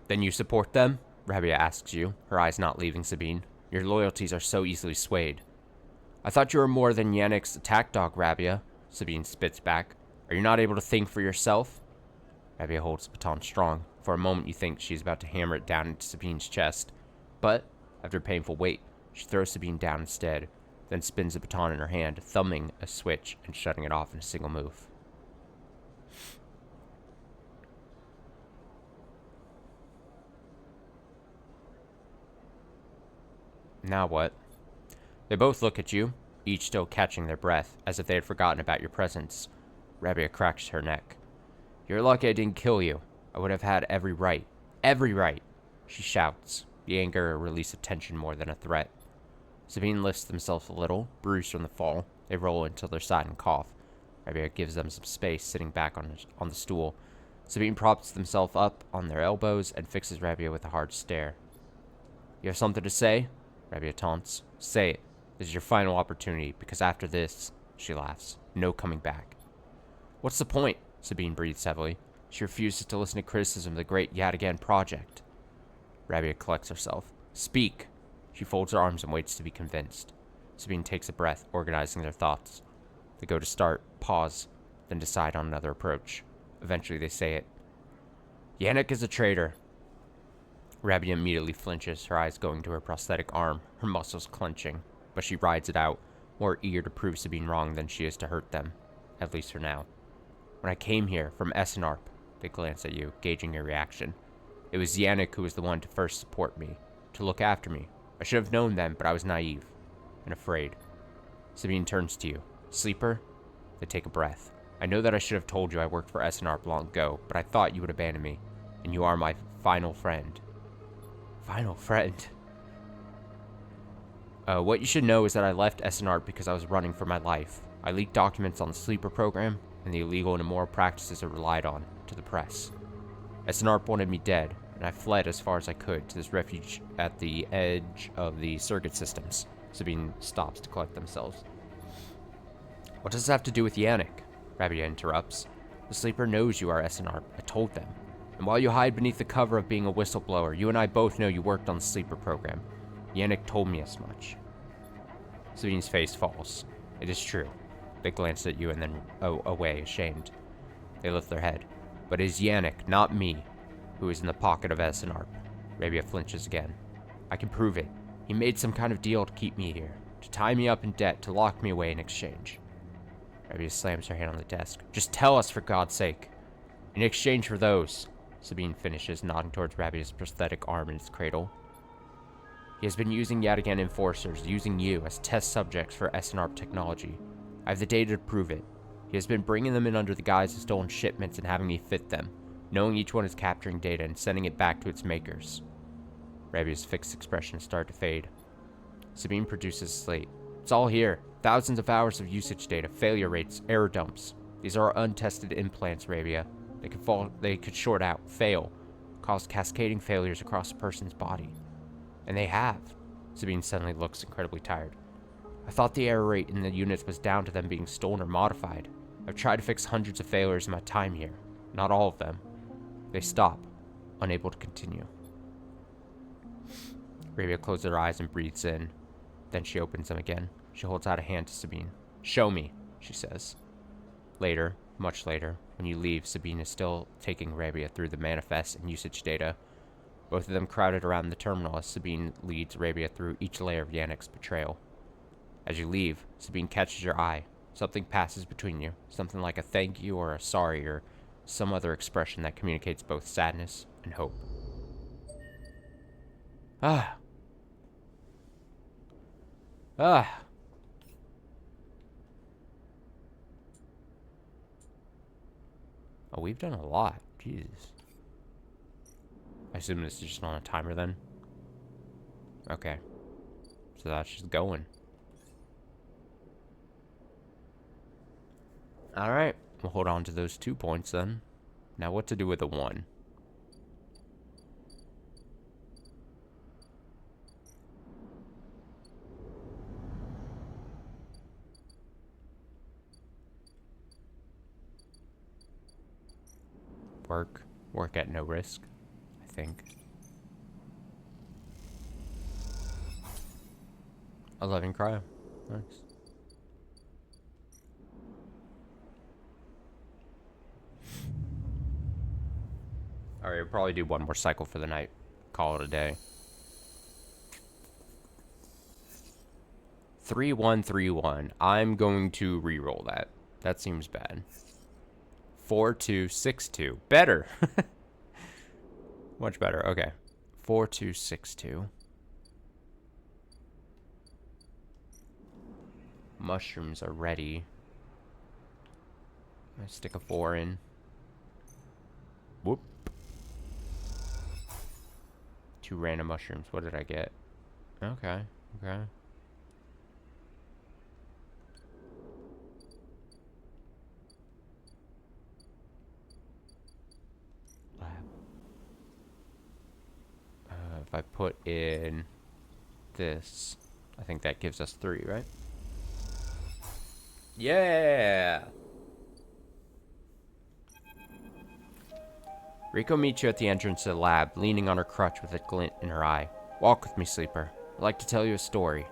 Then you support them? Rabia asks you, her eyes not leaving Sabine. Your loyalties are so easily swayed. I thought you were more than Yannick's attack dog, Rabia. Sabine spits back. Are you not able to think for yourself? Rabia holds the baton strong. For a moment you think she's about to hammer it down into Sabine's chest. But, after a painful wait, she throws Sabine down instead, then spins the baton in her hand, thumbing a switch and shutting it off in a single move. Now what? They both look at you, each still catching their breath, as if they had forgotten about your presence. Rabia cracks her neck. You're lucky I didn't kill you. I would have had every right. Every right! She shouts, the anger a release of tension more than a threat. Sabine lifts themselves a little, bruised from the fall. They roll into their side and cough. Rabia gives them some space, sitting back on the stool. Sabine props themselves up on their elbows and fixes Rabia with a hard stare. You have something to say? Rabia taunts. Say it. This is your final opportunity, because after this, she laughs, no coming back. What's the point? Sabine breathes heavily. She refuses to listen to criticism of the great Yadigan project. Rabia collects herself. Speak. She folds her arms and waits to be convinced. Sabine takes a breath, organizing their thoughts. They go to start, pause, then decide on another approach. Eventually they say it. Yannick is a traitor. Rabia immediately flinches, her eyes going to her prosthetic arm, her muscles clenching. But she rides it out, more eager to prove Sabine wrong than she is to hurt them. At least for now. When I came here from Essenarp, they glance at you, gauging your reaction. It was Yannick who was the one to first support me, to look after me. I should have known then, but I was naive and afraid. Sabine turns to you. Sleeper? They take a breath. I know that I should have told you I worked for Essenarp long ago, but I thought you would abandon me, and you are my final friend. Final friend? What you should know is that I left Essenarp because I was running for my life. I leaked documents on the Sleeper program, and the illegal and immoral practices it relied on, to the press. Essenarp wanted me dead, and I fled as far as I could to this refuge at the edge of the circuit systems. Sabine stops to collect themselves. What does this have to do with Yannick? Rabia interrupts. The Sleeper knows you are Essenarp. I told them. And while you hide beneath the cover of being a whistleblower, you and I both know you worked on the Sleeper program. Yannick told me as much. Sabine's face falls. It is true. They glance at you and then away, ashamed. They lift their head. But it is Yannick, not me, who is in the pocket of Essenarp. Rabia flinches again. I can prove it. He made some kind of deal to keep me here, to tie me up in debt, to lock me away in exchange. Rabia slams her hand on the desk. Just tell us, for God's sake. In exchange for those, Sabine finishes, nodding towards Rabia's prosthetic arm in its cradle. He has been using Yadigan enforcers, using you as test subjects for Essenarp technology. I have the data to prove it. He has been bringing them in under the guise of stolen shipments and having me fit them, knowing each one is capturing data and sending it back to its makers. Rabia's fixed expression started to fade. Sabine produces a slate. It's all here. Thousands of hours of usage data, failure rates, error dumps. These are untested implants, Rabia. They could short out, fail, cause cascading failures across a person's body. And they have. Sabine suddenly looks incredibly tired. I thought the error rate in the units was down to them being stolen or modified. I've tried to fix hundreds of failures in my time here. Not all of them. They stop, unable to continue. Rabia closes her eyes and breathes in. Then she opens them again. She holds out a hand to Sabine. Show me, she says. Later, much later, when you leave, Sabine is still taking Rabia through the manifest and usage data. Both of them crowded around the terminal as Sabine leads Rabia through each layer of Yannick's betrayal. As you leave, Sabine catches your eye. Something passes between you, something like a thank you or a sorry or some other expression that communicates both sadness and hope. Ah. Oh, we've done a lot. Jesus. I assume this is just on a timer then? Okay. So that's just going. Alright. We'll hold on to those 2 points then. Now what to do with the 1? Work at no risk, I think. 11 cryo. Nice. Alright, we'll probably do one more cycle for the night. Call it a day. 3131. I'm going to re-roll that. That seems bad. 4262. Better. Much better. Okay. 4262. Mushrooms are ready. I stick a 4 in. Whoop. 2 random mushrooms. What did I get? Okay. Okay. if I put in this, I think that gives us 3, right? Yeah! Rico meets you at the entrance to the lab, leaning on her crutch with a glint in her eye. Walk with me, sleeper. I'd like to tell you a story.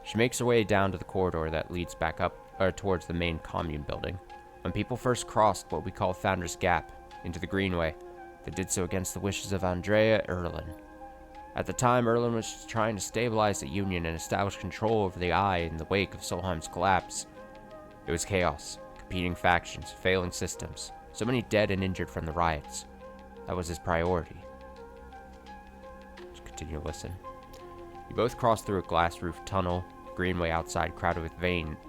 She makes her way down to the corridor that leads back up, towards the main commune building. When people first crossed what we call Founder's Gap into the Greenway, they did so against the wishes of Andrea Erlin. At the time, Erlin was trying to stabilize the Union and establish control over the Eye in the wake of Solheim's collapse. It was chaos, competing factions, failing systems, so many dead and injured from the riots. That was his priority. Just continue to listen. You both crossed through a glass-roofed tunnel, greenway outside crowded with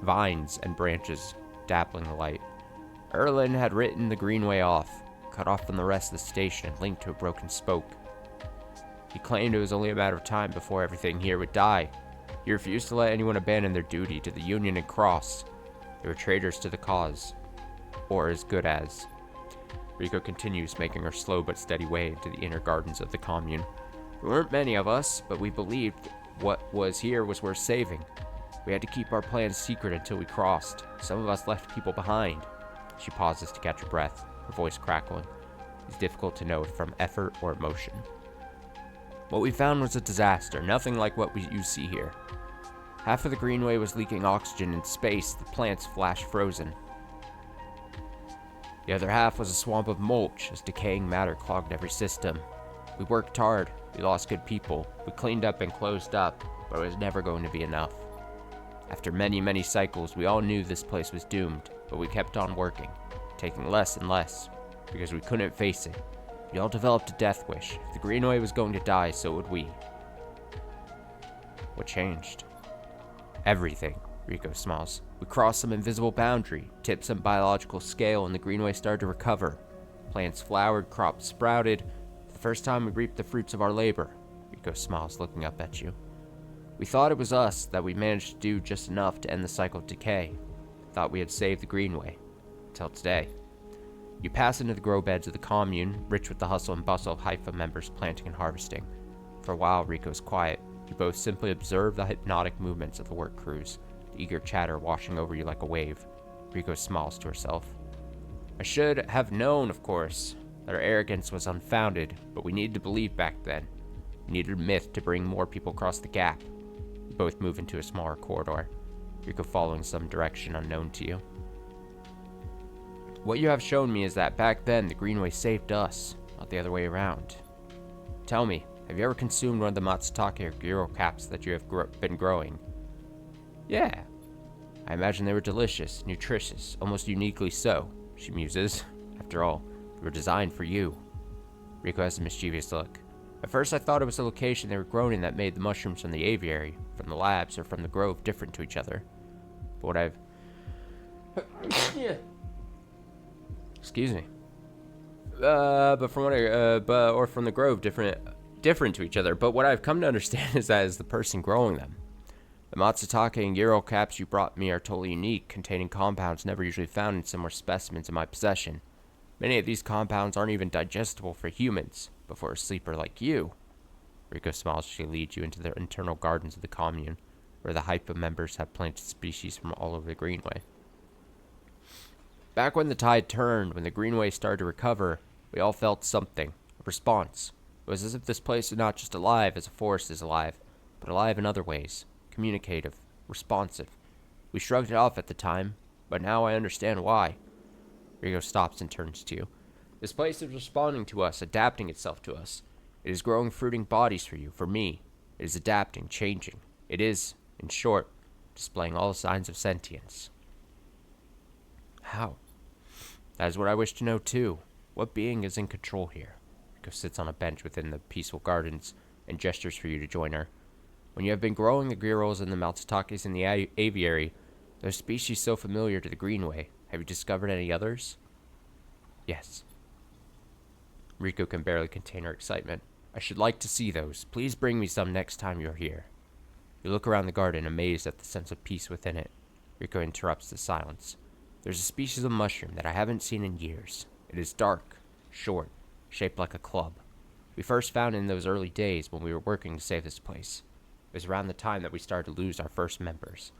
vines and branches dappling the light. Erlin had written the greenway off, cut off from the rest of the station and linked to a broken spoke. He claimed it was only a matter of time before everything here would die. He refused to let anyone abandon their duty to the Union and cross. They were traitors to the cause. Or as good as. Rico continues, making her slow but steady way into the inner gardens of the commune. There weren't many of us, but we believed what was here was worth saving. We had to keep our plans secret until we crossed. Some of us left people behind. She pauses to catch her breath, her voice crackling. It's difficult to know if from effort or emotion. What we found was a disaster, nothing like what you see here. Half of the greenway was leaking oxygen in space, the plants flash frozen. The other half was a swamp of mulch as decaying matter clogged every system. We worked hard, we lost good people, we cleaned up and closed up, but it was never going to be enough. After many, many cycles, we all knew this place was doomed, but we kept on working, taking less and less, because we couldn't face it. We all developed a death wish. If the Greenway was going to die, so would we. What changed? Everything, Rico smiles. We crossed some invisible boundary, tipped some biological scale, and the Greenway started to recover. Plants flowered, crops sprouted. For the first time we reaped the fruits of our labor. Rico smiles, looking up at you. We thought it was us, that we managed to do just enough to end the cycle of decay. Thought we had saved the Greenway. Until today. You pass into the grow beds of the commune, rich with the hustle and bustle of Haifa members planting and harvesting. For a while, Rico's quiet. You both simply observe the hypnotic movements of the work crews, the eager chatter washing over you like a wave. Rico smiles to herself. I should have known, of course, that our arrogance was unfounded, but we needed to believe back then. We needed a myth to bring more people across the gap. You both move into a smaller corridor, Rico following some direction unknown to you. What you have shown me is that back then the Greenway saved us, not the other way around. Tell me, have you ever consumed one of the matsutake or gyro caps that you have been growing? Yeah. I imagine they were delicious, nutritious, almost uniquely so, she muses. After all, they were designed for you. Rico has a mischievous look. At first I thought it was the location they were grown in that made the mushrooms from the aviary, from the labs, or from the grove different to each other. But what I've... Excuse me. But from what or from the grove different to each other. But what I've come to understand is that as the person growing them. The matsutake and gyro caps you brought me are totally unique, containing compounds never usually found in similar specimens in my possession. Many of these compounds aren't even digestible for humans, but for a sleeper like you. Rico smiles as she leads you into the internal gardens of the commune, where the Haifa members have planted species from all over the Greenway. Back when the tide turned, when the Greenway started to recover, we all felt something, a response. It was as if this place was not just alive as a forest is alive, but alive in other ways, communicative, responsive. We shrugged it off at the time, but now I understand why. Rico stops and turns to you. This place is responding to us, adapting itself to us. It is growing fruiting bodies for you, for me. It is adapting, changing. It is, in short, displaying all signs of sentience. How? That is what I wish to know too. What being is in control here? Rico sits on a bench within the peaceful gardens and gestures for you to join her. When you have been growing the gyros and the matsutakes in the aviary, those species so familiar to the Greenway, have you discovered any others? Yes. Rico can barely contain her excitement. I should like to see those. Please bring me some next time you're here. You look around the garden, amazed at the sense of peace within it. Rico interrupts the silence. There's a species of mushroom that I haven't seen in years. It is dark, short, shaped like a club. We first found it in those early days when we were working to save this place. It was around the time that we started to lose our first members.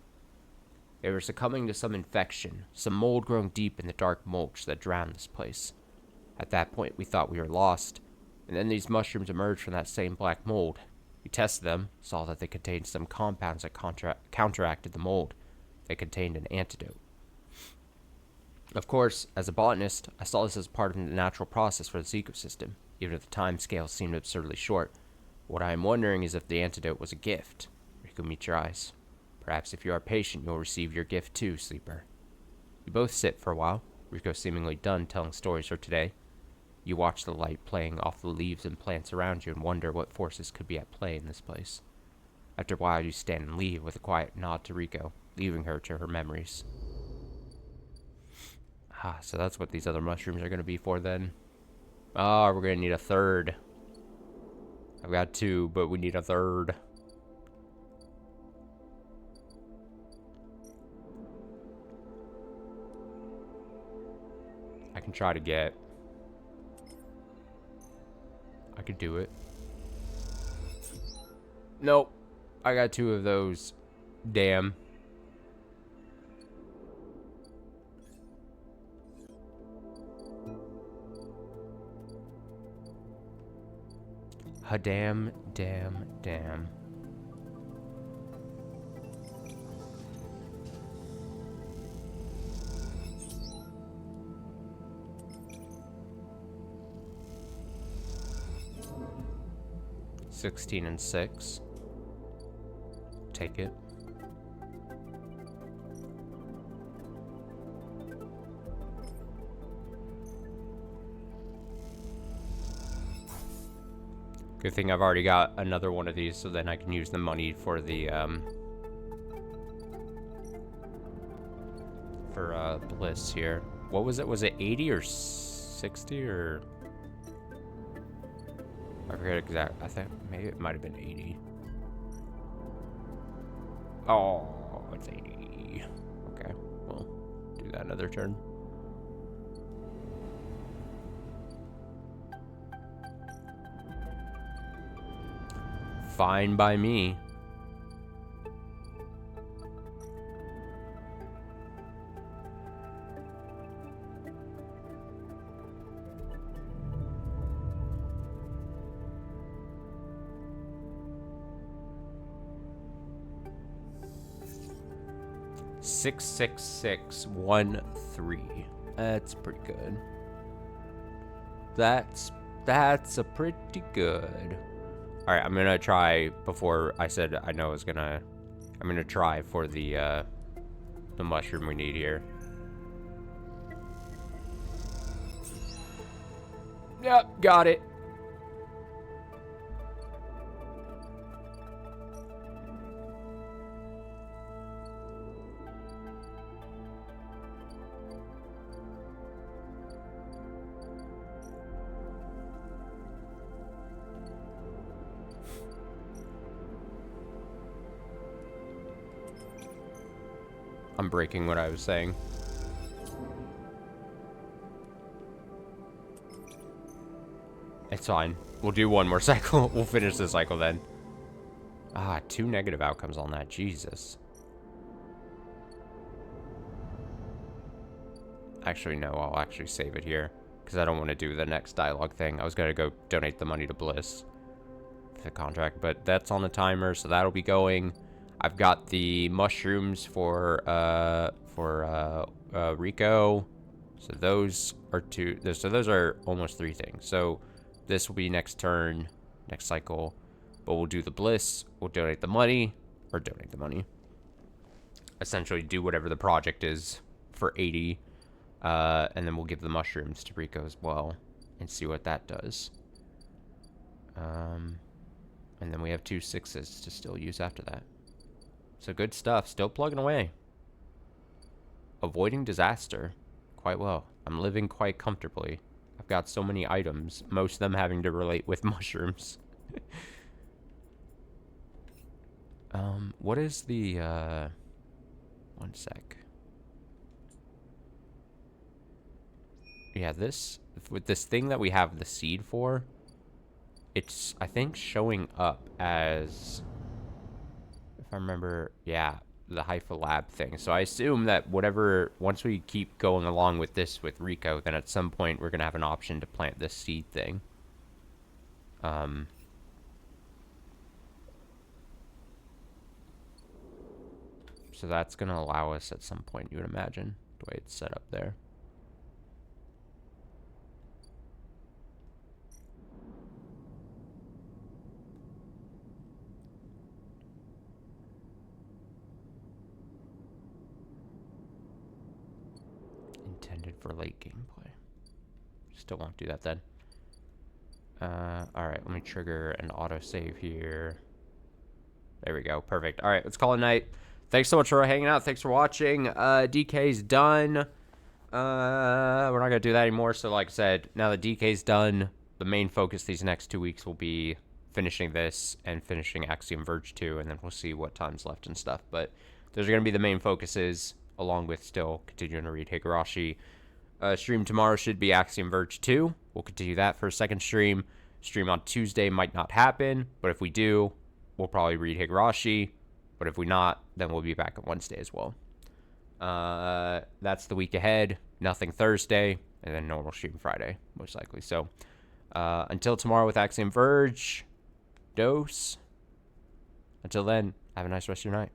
They were succumbing to some infection, some mold growing deep in the dark mulch that drowned this place. At that point, we thought we were lost, and then these mushrooms emerged from that same black mold. We tested them, saw that they contained some compounds that counteracted the mold. They contained an antidote. Of course, as a botanist, I saw this as part of the natural process for this ecosystem, even if the time scale seemed absurdly short. What I am wondering is if the antidote was a gift. Rico, meet your eyes. Perhaps if you are patient, you'll receive your gift too, Sleeper. You both sit for a while, Rico seemingly done telling stories for today. You watch the light playing off the leaves and plants around you and wonder what forces could be at play in this place. After a while, you stand and leave with a quiet nod to Rico, leaving her to her memories. So that's what these other mushrooms are going to be for then. We're going to need a third. I've got 2, but we need a third. I can try to get... I could do it. Nope. I got 2 of those. Damn. Damn. 16 and 6. Take it. Good thing I've already got another one of these, so then I can use the money for the, Bliss here. What was it? Was it 80 or 60 or... I forget exactly. I think maybe it might have been 80. Oh, it's 80. Okay, well, do that another turn. Fine by me. Six, 6, 6, 1, 3. That's pretty good. That's a pretty good. All right, I'm gonna try. Before I said I know I was gonna, I'm gonna try for the mushroom we need here. Yep, got it. I'm breaking what I was saying. It's fine. We'll do one more cycle. We'll finish the cycle then. 2 negative outcomes on that. Jesus. Actually, no. I'll actually save it here. Because I don't want to do the next dialogue thing. I was going to go donate the money to Bliss. For the contract. But that's on the timer, so that'll be going. I've got the mushrooms for Rico. So those are 2. So those are almost 3 things. So this will be next turn, next cycle. But we'll do the Bliss. We'll donate the money. Or donate the money. Essentially do whatever the project is for 80. And then we'll give the mushrooms to Rico as well. And see what that does. And then we have 2 6s to still use after that. So good stuff. Still plugging away. Avoiding disaster. Quite well. I'm living quite comfortably. I've got so many items. Most of them having to relate with mushrooms. What is the, one sec. Yeah, this, with this thing that we have the seed for, it's, I think, showing up as, if I remember, yeah, the Haifa lab thing. So I assume that whatever, once we keep going along with this with Rico, then at some point we're going to have an option to plant this seed thing. So that's going to allow us at some point, you would imagine, the way it's set up there. Intended for late gameplay. Still won't do that then. Alright, let me trigger an autosave here. There we go. Perfect. Alright, let's call it a night. Thanks so much for hanging out. Thanks for watching. DK's done. We're not going to do that anymore. So like I said, now that DK's done, the main focus these next 2 weeks will be finishing this and finishing Axiom Verge 2, and then we'll see what time's left and stuff. But those are going to be the main focuses, along with still continuing to read Higurashi. Stream tomorrow should be Axiom Verge 2. We'll continue that for a second stream. Stream on Tuesday might not happen, but if we do, we'll probably read Higurashi. But if we not, then we'll be back on Wednesday as well. That's the week ahead. Nothing Thursday, and then normal stream Friday, most likely. So until tomorrow with Axiom Verge, dose. Until then, have a nice rest of your night.